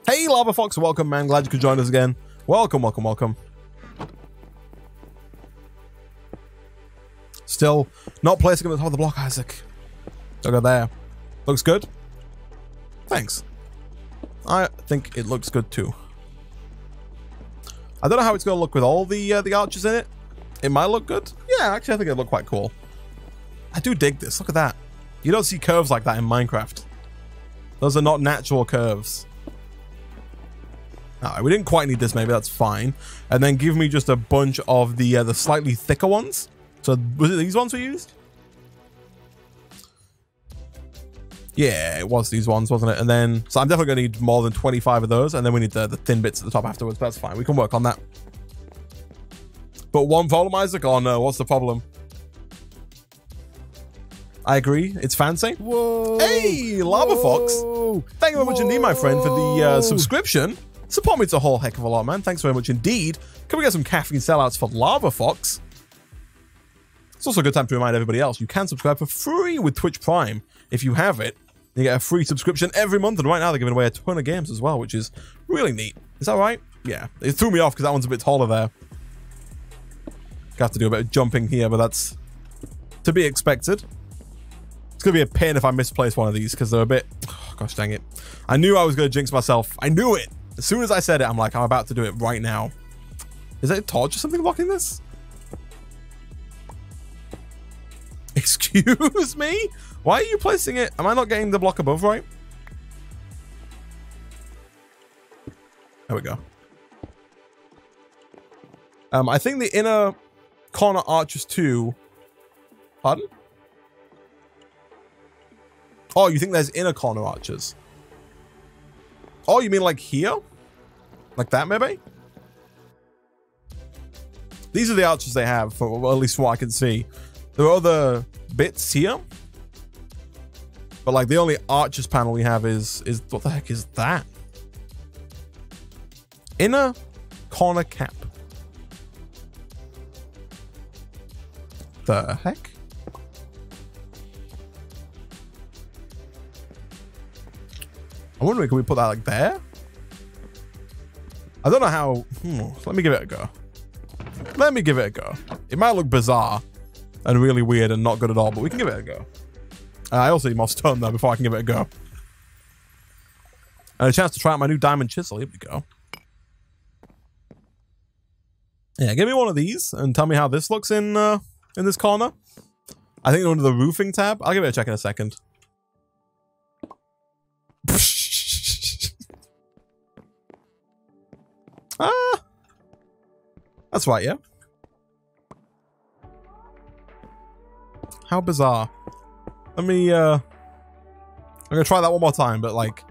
Hey, Lava Fox, welcome, man. Glad you could join us again. Welcome, welcome, welcome. Still not placing him at the top of the block, Isaac. Don't go there. Looks good. Thanks. I think it looks good too. I don't know how it's going to look with all the arches in it. It might look good. Yeah, actually, I think it'll look quite cool. I do dig this. Look at that. You don't see curves like that in Minecraft. Those are not natural curves. Alright, we didn't quite need this. Maybe that's fine. And then give me just a bunch of the slightly thicker ones. So was it these ones we used? Yeah, it was these ones, wasn't it? And then, so I'm definitely going to need more than 25 of those. And then we need the thin bits at the top afterwards. But that's fine. We can work on that. But one problem, Isaac? Oh no, what's the problem? I agree. It's fancy. Whoa. Hey, Lava Fox. Thank you very much indeed, my friend, for the subscription. Support me, it's a whole heck of a lot, man. Thanks very much indeed. Can we get some caffeine sellouts for Lava Fox? It's also a good time to remind everybody else, you can subscribe for free with Twitch Prime if you have it. You get a free subscription every month, and right now they're giving away a ton of games as well, which is really neat. Is that right? Yeah. It threw me off because that one's a bit taller there. Got to do a bit of jumping here, but that's to be expected. It's going to be a pain if I misplace one of these because they're a bit... Oh, gosh dang it. I knew I was going to jinx myself. I knew it. As soon as I said it, I'm like, I'm about to do it right now. Is that a torch or something blocking this? Excuse me? Why are you placing it? Am I not getting the block above right? There we go. I think the inner corner arches too. Pardon? Oh, you think there's inner corner arches? Oh, you mean like here? Like that, maybe? These are the arches they have, for, well, at least from what I can see. There are other bits here. But like the only arches panel we have is what the heck is that? Inner corner cap. The heck? I'm wondering, can we put that like there? I don't know how. Let me give it a go. Let me give it a go. It might look bizarre and really weird and not good at all, but we can give it a go. I also need more stone though before I can give it a go. And a chance to try out my new diamond chisel. Here we go. Yeah, give me one of these and tell me how this looks in this corner. I think under the roofing tab. I'll give it a check in a second. That's right, yeah. How bizarre. Let me, I'm gonna try that one more time, but like,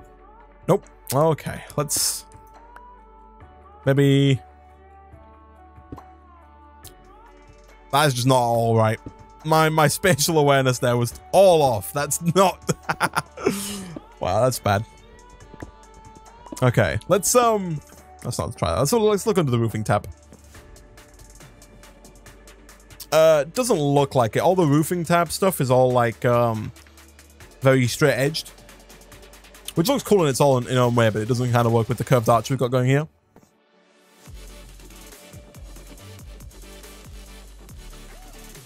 nope. Okay, let's maybe. That is just not all right. My spatial awareness there was all off. That's not. Wow, that's bad. Okay, let's not try that. Let's look under the roofing tab. Doesn't look like it. All the roofing tab stuff is all like very straight edged, which looks cool in its own way, but it doesn't kind of work with the curved arch we've got going here.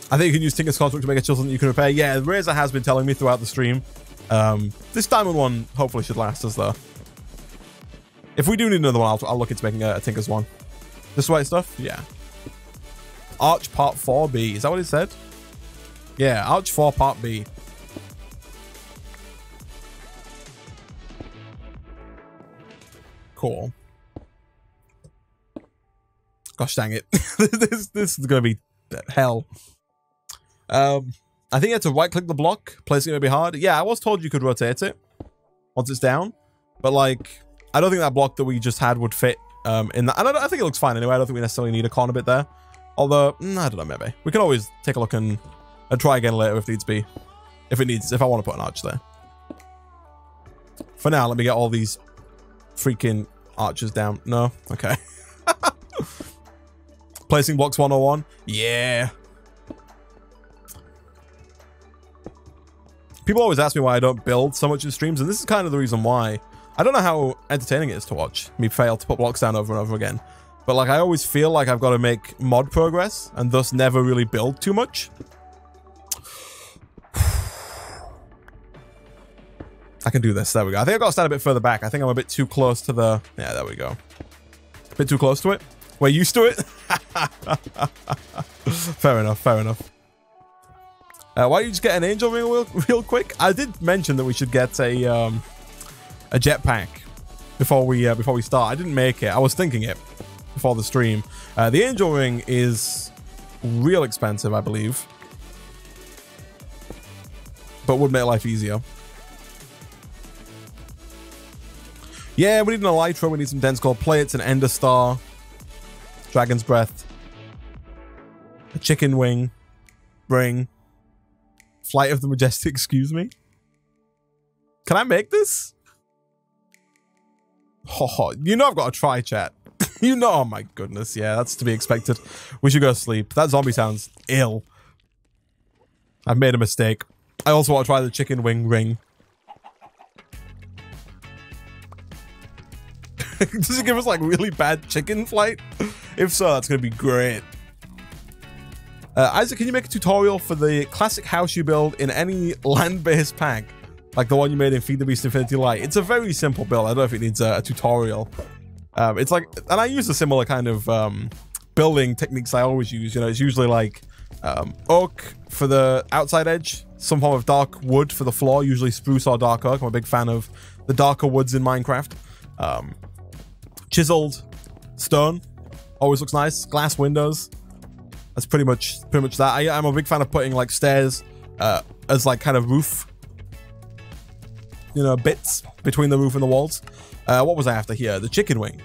I think you can use Tinker's Construct to make a chisel that you can repair. Yeah, Razor has been telling me throughout the stream. This diamond one hopefully should last us though. If we do need another one, I'll look into making a Tinker's one. This white stuff? Yeah. Arch Part 4B. Is that what it said? Yeah, Arch 4 Part B. Cool. Gosh dang it. this is going to be hell. I think you have to right click the block. Placing it may be hard. Yeah, I was told you could rotate it once it's down. But like, I don't think that block that we just had would fit in that. I think it looks fine anyway. I don't think we necessarily need a corner bit there. Although, I don't know, maybe. We can always take a look and try again later if needs be. If I want to put an arch there. For now, let me get all these freaking arches down. No? Okay. Placing blocks 101. Yeah. People always ask me why I don't build so much in streams, and this is kind of the reason why. I don't know how entertaining it is to watch me fail to put blocks down over and over again. But like, I always feel like I've got to make mod progress and thus never really build too much. I can do this. There we go. I think I've got to stand a bit further back. I think I'm a bit too close to the... Yeah, there we go. A bit too close to it. We're used to it. Fair enough. Fair enough. Why don't you just get an angel ring real quick? I did mention that we should get a jetpack before we start. I didn't make it. I was thinking it before the stream. The angel ring is real expensive, I believe, but would make life easier. Yeah, we need an elytra. We need some dense gold plates, an ender star, dragon's breath, a chicken wing, ring, flight of the majestic. Excuse me. Can I make this? Oh, you know I've got to try, chat. You know, oh my goodness, yeah, that's to be expected. We should go sleep. That zombie sounds ill. I've made a mistake. I also want to try the chicken wing ring. Does it give us like really bad chicken flight? If so, that's going to be great. Isaac, can you make a tutorial for the classic house you build in any land-based pack? Like the one you made in Feed the Beast Infinity Light. It's a very simple build. I don't know if it needs a tutorial. It's like, and I use a similar kind of building techniques I always use. You know, it's usually like oak for the outside edge, some form of dark wood for the floor, usually spruce or dark oak. I'm a big fan of the darker woods in Minecraft. Chiseled stone always looks nice. Glass windows. That's pretty much that. I'm a big fan of putting like stairs as like kind of roof, you know, bits between the roof and the walls. What was I after here? The chicken wing.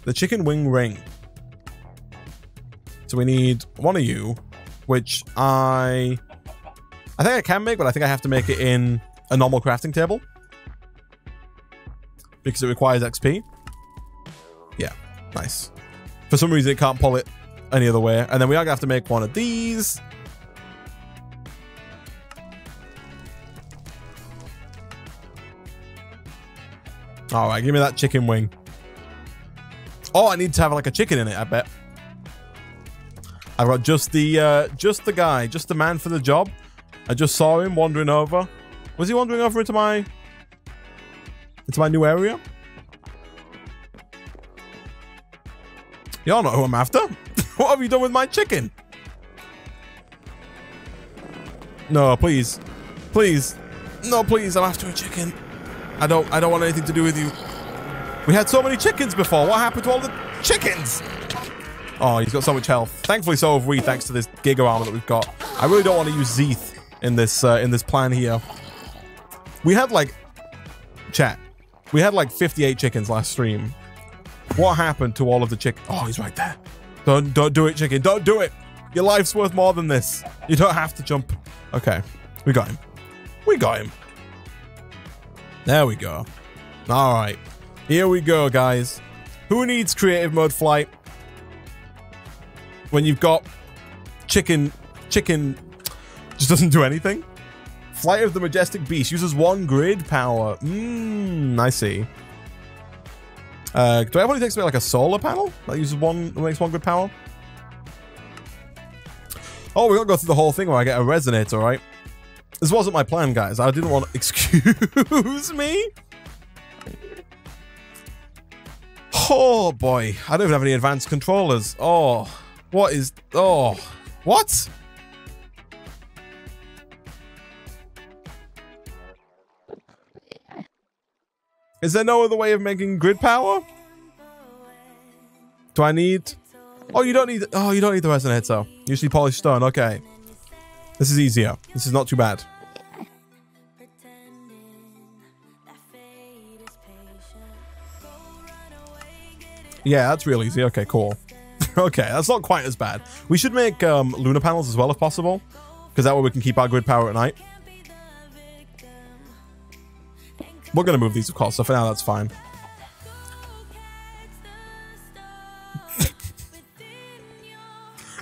The chicken wing ring. So we need one of you, which I I think I can make, but I think I have to make it in a normal crafting table. Because it requires XP. Yeah, nice. For some reason, it can't pull it any other way. And then we are going to have to make one of these. All right, give me that chicken wing. Oh, I need to have like a chicken in it, I bet. I've got just the guy, just the man for the job. I just saw him wandering over. Was he wandering over into my new area? Y'all know who I'm after. What have you done with my chicken? No, please. Please. No, please, I'm after a chicken. I don't want anything to do with you. We had so many chickens before. What happened to all the chickens? Oh, he's got so much health. Thankfully, so have we, thanks to this Giga Armor that we've got. I really don't want to use Zeeth in this plan here. We had like, chat. We had like 58 chickens last stream. What happened to all of the chickens? Oh, he's right there. Don't do it, chicken. Don't do it. Your life's worth more than this. You don't have to jump. Okay, we got him. We got him. There we go. All right, here we go, guys. Who needs creative mode flight when you've got chicken just doesn't do anything? Flight of the Majestic Beast uses 1 grid power. I see. Do I have what it takes to make like a solar panel that uses makes 1 grid power? Oh, we gotta go through the whole thing where I get a resonator, right? This wasn't my plan, guys. I didn't want to... Excuse me? Oh, boy. I don't even have any advanced controllers. Oh. What is... Oh. What? Is there no other way of making grid power? Do I need... Oh, you don't need... Oh, you don't need the resonator. Usually polished stone. Okay. This is easier. This is not too bad. Yeah, that's real easy. Okay, cool. Okay, that's not quite as bad. We should make lunar panels as well if possible, because that way we can keep our grid power at night. We're going to move these, of course, so for now that's fine.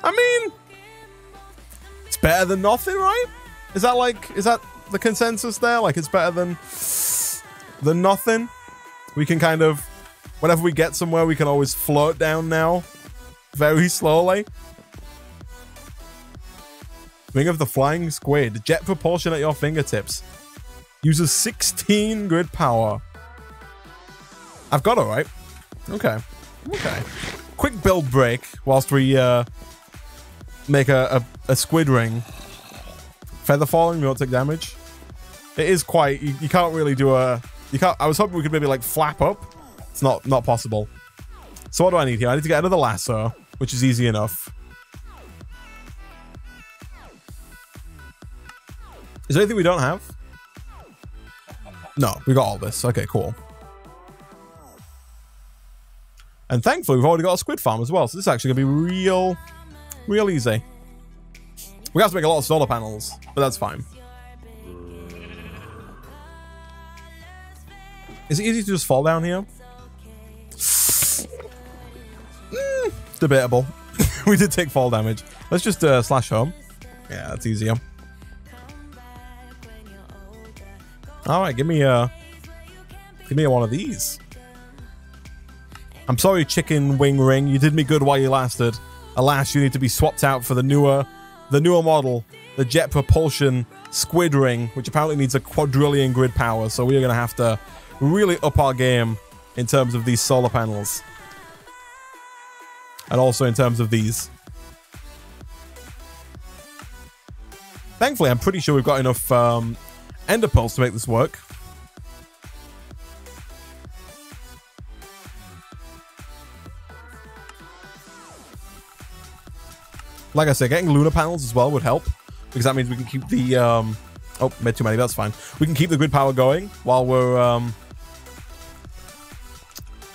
I mean, it's better than nothing, right? Is that the consensus there? Like, it's better than nothing? We can kind of, whenever we get somewhere, we can always float down now. Very slowly. Wing of the Flying Squid. Jet propulsion at your fingertips. Uses 16 grid power. I've got it, right? Okay. Okay. Quick build break whilst we make a squid ring. Feather falling, we don't take damage. It is quite... You can't really do a... You can't... I was hoping we could maybe like flap up. It's not possible. So what do I need here? I need to get another lasso, which is easy enough. Is there anything we don't have? No, we got all this. Okay, cool. And thankfully, we've already got a squid farm as well. So this is actually going to be real easy. We have to make a lot of solar panels, but that's fine. Is it easy to just fall down here? Debatable. We did take fall damage. Let's just slash home. Yeah, that's easier. All right, give me one of these. I'm sorry, chicken wing ring. You did me good while you lasted. Alas, you need to be swapped out for the newer model, the jet propulsion squid ring, which apparently needs a quadrillion grid power. So we are going to have to really up our game in terms of these solar panels, and also in terms of these. Thankfully, I'm pretty sure we've got enough ender pearls to make this work. Like I said, getting lunar panels as well would help, because that means we can keep the oh, made too many, that's fine. We can keep the grid power going while we're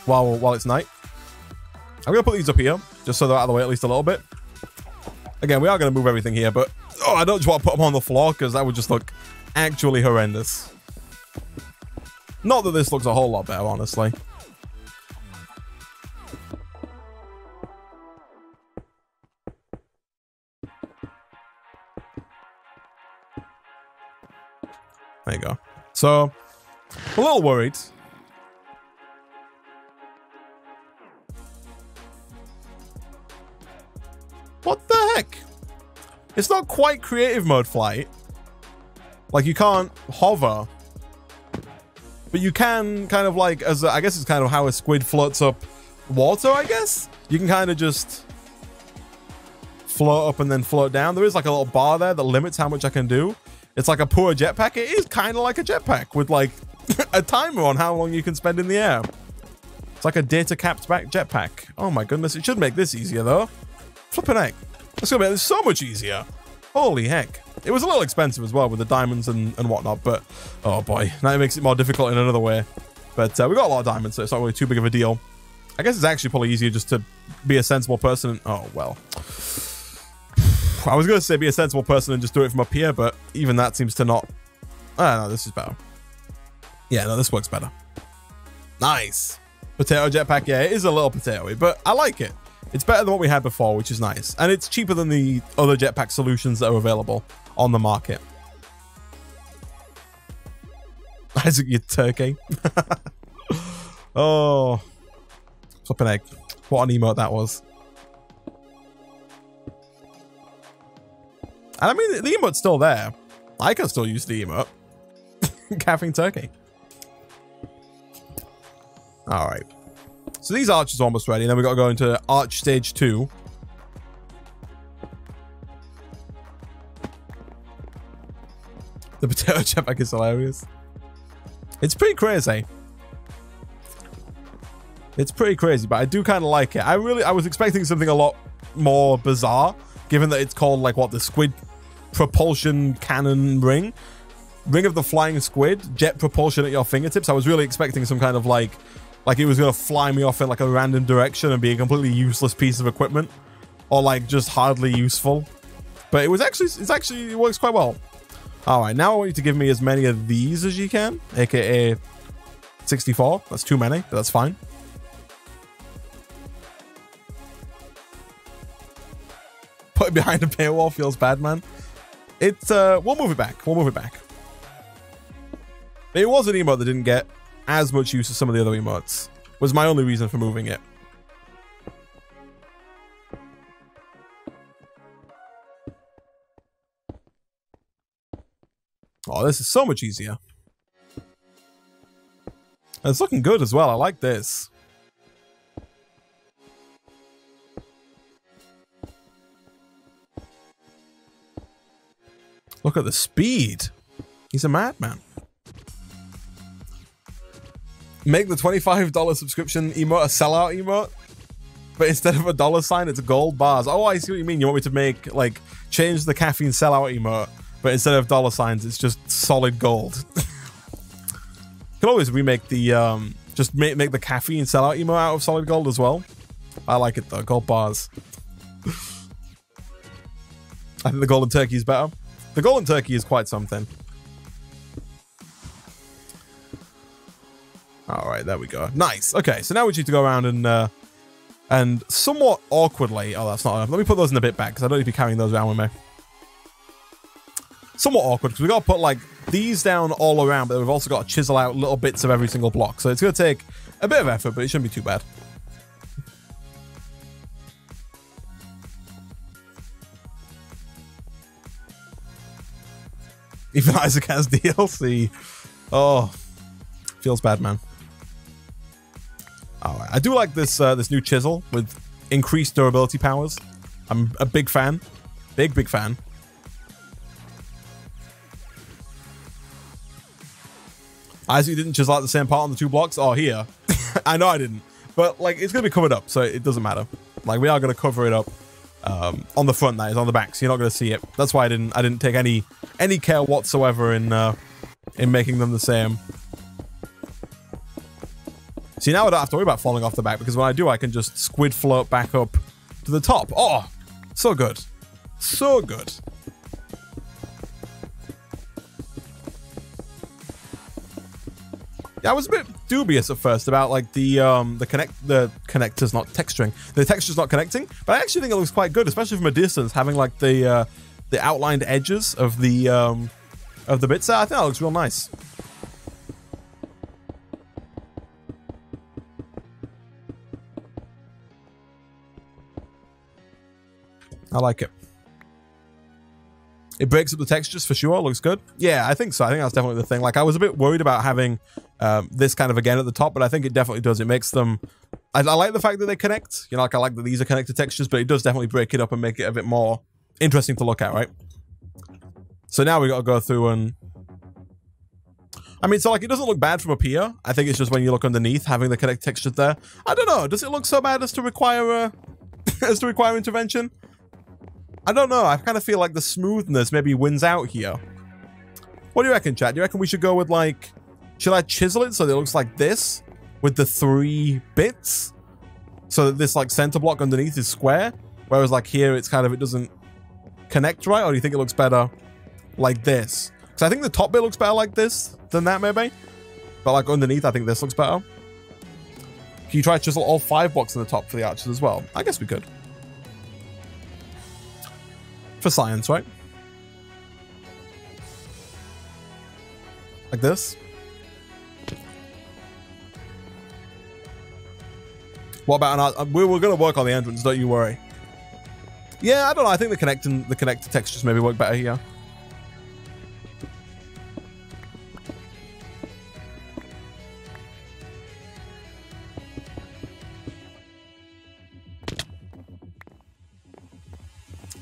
while it's night. I'm gonna put these up here just so they're out of the way at least a little bit. Again, we are gonna move everything here, but Oh, I don't just want to put them on the floor because that would just look actually horrendous. Not that this looks a whole lot better, honestly. There you go. So, a little worried. What the heck? It's not quite creative mode flight. Like, you can't hover. But you can kind of like, as I guess it's kind of how a squid floats up water, I guess? You can kind of just float up and then float down. There is like a little bar there that limits how much I can do. It's like a poor jetpack. It is kind of like a jetpack with like a timer on how long you can spend in the air. It's like a data capped back jetpack. Oh my goodness. It should make this easier though. Flippin' heck. It's gonna make this so much easier. Holy heck. It was a little expensive as well with the diamonds and whatnot, but oh boy, now it makes it more difficult in another way. But we got a lot of diamonds, so it's not really too big of a deal. I guess it's actually probably easier just to be a sensible person. Oh, well. I was going to say be a sensible person and just do it from up here, but even that seems to not... Oh, no, this is better. Yeah, no, this works better. Nice. Potato jetpack. Yeah, it is a little potato-y, but I like it. It's better than what we had before, which is nice. And it's cheaper than the other jetpack solutions that are available on the market. Isaac, you turkey. Oh. Flippin' egg. What an emote that was. And I mean, the emote's still there. I can still use the emote. Caffeine turkey. All right. So these arches are almost ready. And then we got to go into arch stage 2. The potato jetpack is hilarious. It's pretty crazy. It's pretty crazy, but I do kind of like it. I was expecting something a lot more bizarre, given that it's called like what, the squid propulsion cannon ring of the flying squid, jet propulsion at your fingertips. I was really expecting some kind of like it was gonna fly me off in like a random direction and be a completely useless piece of equipment, or like just hardly useful. But it works quite well. All right, now I want you to give me as many of these as you can, aka 64. That's too many, but that's fine. Put it behind a paywall feels bad, man. It's we'll move it back. We'll move it back. It was an emote that didn't get as much use as some of the other emotes. Was my only reason for moving it. Oh, this is so much easier. And it's looking good as well. I like this. Look at the speed. He's a madman. Make the $25 subscription emote a sellout emote, but instead of a $sign, it's gold bars. Oh, I see what you mean. You want me to make, like, change the caffeine sellout emote, but instead of $signs, it's just solid gold. You can always remake the, just make the caffeine sellout emote out of solid gold as well. I like it though, gold bars. I think the golden turkey is better. The golden turkey is quite something. All right, there we go. Nice. Okay, so now we need to go around and somewhat awkwardly. Oh, that's not enough. Let me put those in a bit back because I don't need to be carrying those around with me. Somewhat awkward because we got to put like these down all around, but we've also got to chisel out little bits of every single block. So it's going to take a bit of effort, but it shouldn't be too bad. Even Isaac has DLC. Oh, feels bad, man. All right, I do like this this new chisel with increased durability powers. I'm a big fan, big fan. Isaac didn't chisel out the same part on the 2 blocks. Oh, here, I know I didn't, but like it's gonna be covered up, so it doesn't matter. Like we are gonna cover it up on the front, that is on the back, so you're not gonna see it. That's why I didn't take any care whatsoever in making them the same. See, now I don't have to worry about falling off the back because when I do, I can just squid float back up to the top. Oh, so good. So good. Yeah, I was a bit dubious at first about like the connectors not texturing, the textures not connecting, but I actually think it looks quite good, especially from a distance, having like the outlined edges of the bits there. I think that looks real nice. I like it. It breaks up the textures for sure. Looks good. Yeah, I think so. I think that's definitely the thing. Like, I was a bit worried about having this kind of again at the top, but I think it definitely does. It makes them... I like the fact that they connect. You know, like I like that these are connected textures, but it does definitely break it up and make it a bit more interesting to look at, right? So now we got to go through and... I mean, so like it doesn't look bad from up here. I think it's just when you look underneath, having the connected textures there. I don't know. Does it look so bad as to require intervention? I don't know. I kind of feel like the smoothness maybe wins out here. What do you reckon, chat? Do you reckon we should go with like... Should I chisel it so that it looks like this? With the 3 bits? So that this like center block underneath is square? Whereas like here, it's kind of... It doesn't connect right? Or do you think it looks better like this? Because I think the top bit looks better like this than that maybe. But like underneath, I think this looks better. Can you try to chisel all 5 blocks on the top for the arches as well? I guess we could. For science, right? Like this. What about an... We're going to work on the entrance, don't you worry. Yeah, I don't know. I think the connected textures maybe work better here.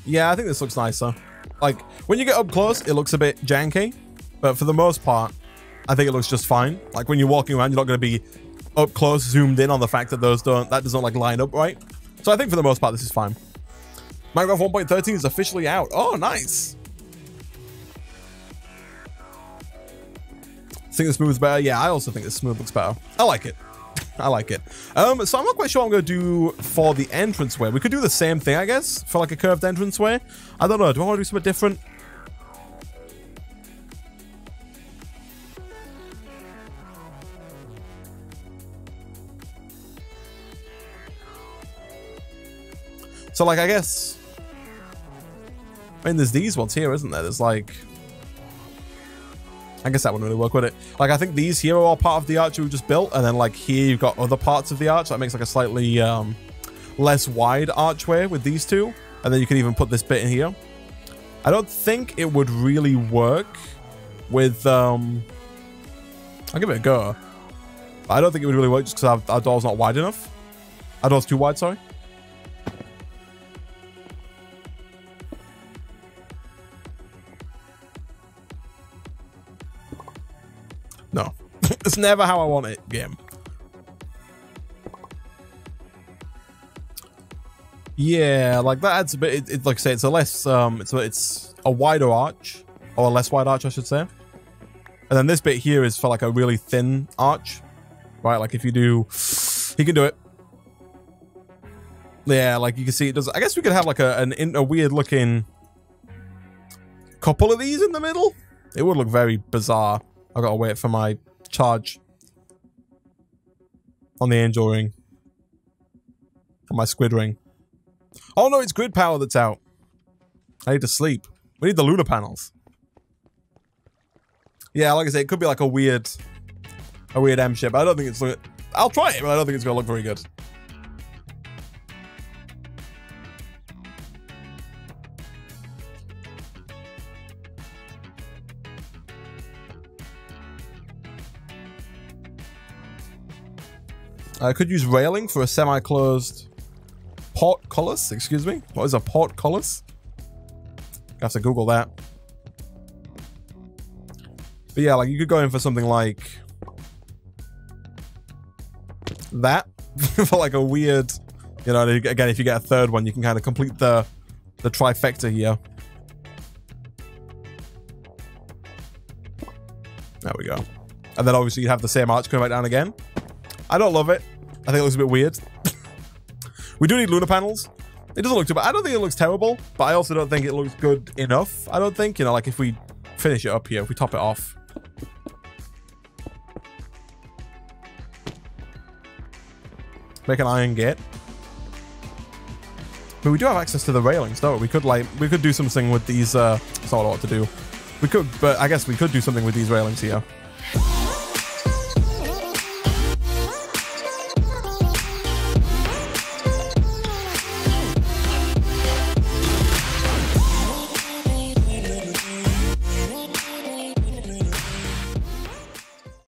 Yeah, I think this looks nicer. Like, when you get up close, it looks a bit janky. But for the most part, I think it looks just fine. Like, when you're walking around, you're not going to be up close, zoomed in on the fact that that doesn't, like, line up right. So I think for the most part, this is fine. Minecraft 1.13 is officially out. Oh, nice. Think the smooth is better? Yeah, I also think the smooth looks better. I like it. I like it. So I'm not quite sure what I'm going to do for the entranceway. We could do the same thing, I guess, for like a curved entranceway. I don't know. Do I want to do something different? So like, I guess... I mean, there's these ones here, isn't there? There's like... I guess that wouldn't really work, would it? Like, I think these here are all part of the arch we just built, and then, like, here you've got other parts of the arch. That makes, like, a slightly less wide archway with these two. And then you can even put this bit in here. I don't think it would really work with... I'll give it a go. I don't think it would really work just because our door's not wide enough. Our door's too wide, sorry. No. It's never how I want it, game. Yeah, like that adds a bit. It like I say, it's a less it's a wider arch, or a less wide arch, I should say. And then this bit here is for like a really thin arch, right? Like if you do, you can do it. Yeah, like you can see it does. I guess we could have like a weird looking couple of these in the middle. It would look very bizarre. I gotta wait for my charge on the angel ring, on my squid ring. Oh no, it's grid power that's out. I need to sleep. We need the lunar panels. Yeah, like I say, it could be like a weird M shape. I don't think it's. I'll try it, but I don't think it's gonna look very good. I could use railing for a semi-closed portcullis. Excuse me. What is a portcullis? I have to Google that. But yeah, like you could go in for something like that for like a weird, you know. Again, if you get a third one, you can kind of complete the trifecta here. There we go. And then obviously you have the same arch coming back down again. I don't love it. I think it looks a bit weird. We do need lunar panels. It doesn't look too bad. I don't think it looks terrible, but I also don't think it looks good enough. I don't think, you know, like if we finish it up here, if we top it off. Make an iron gate. But we do have access to the railings, don't we? We could do something with these. That's not what I want to do. We could, but I guess we could do something with these railings here.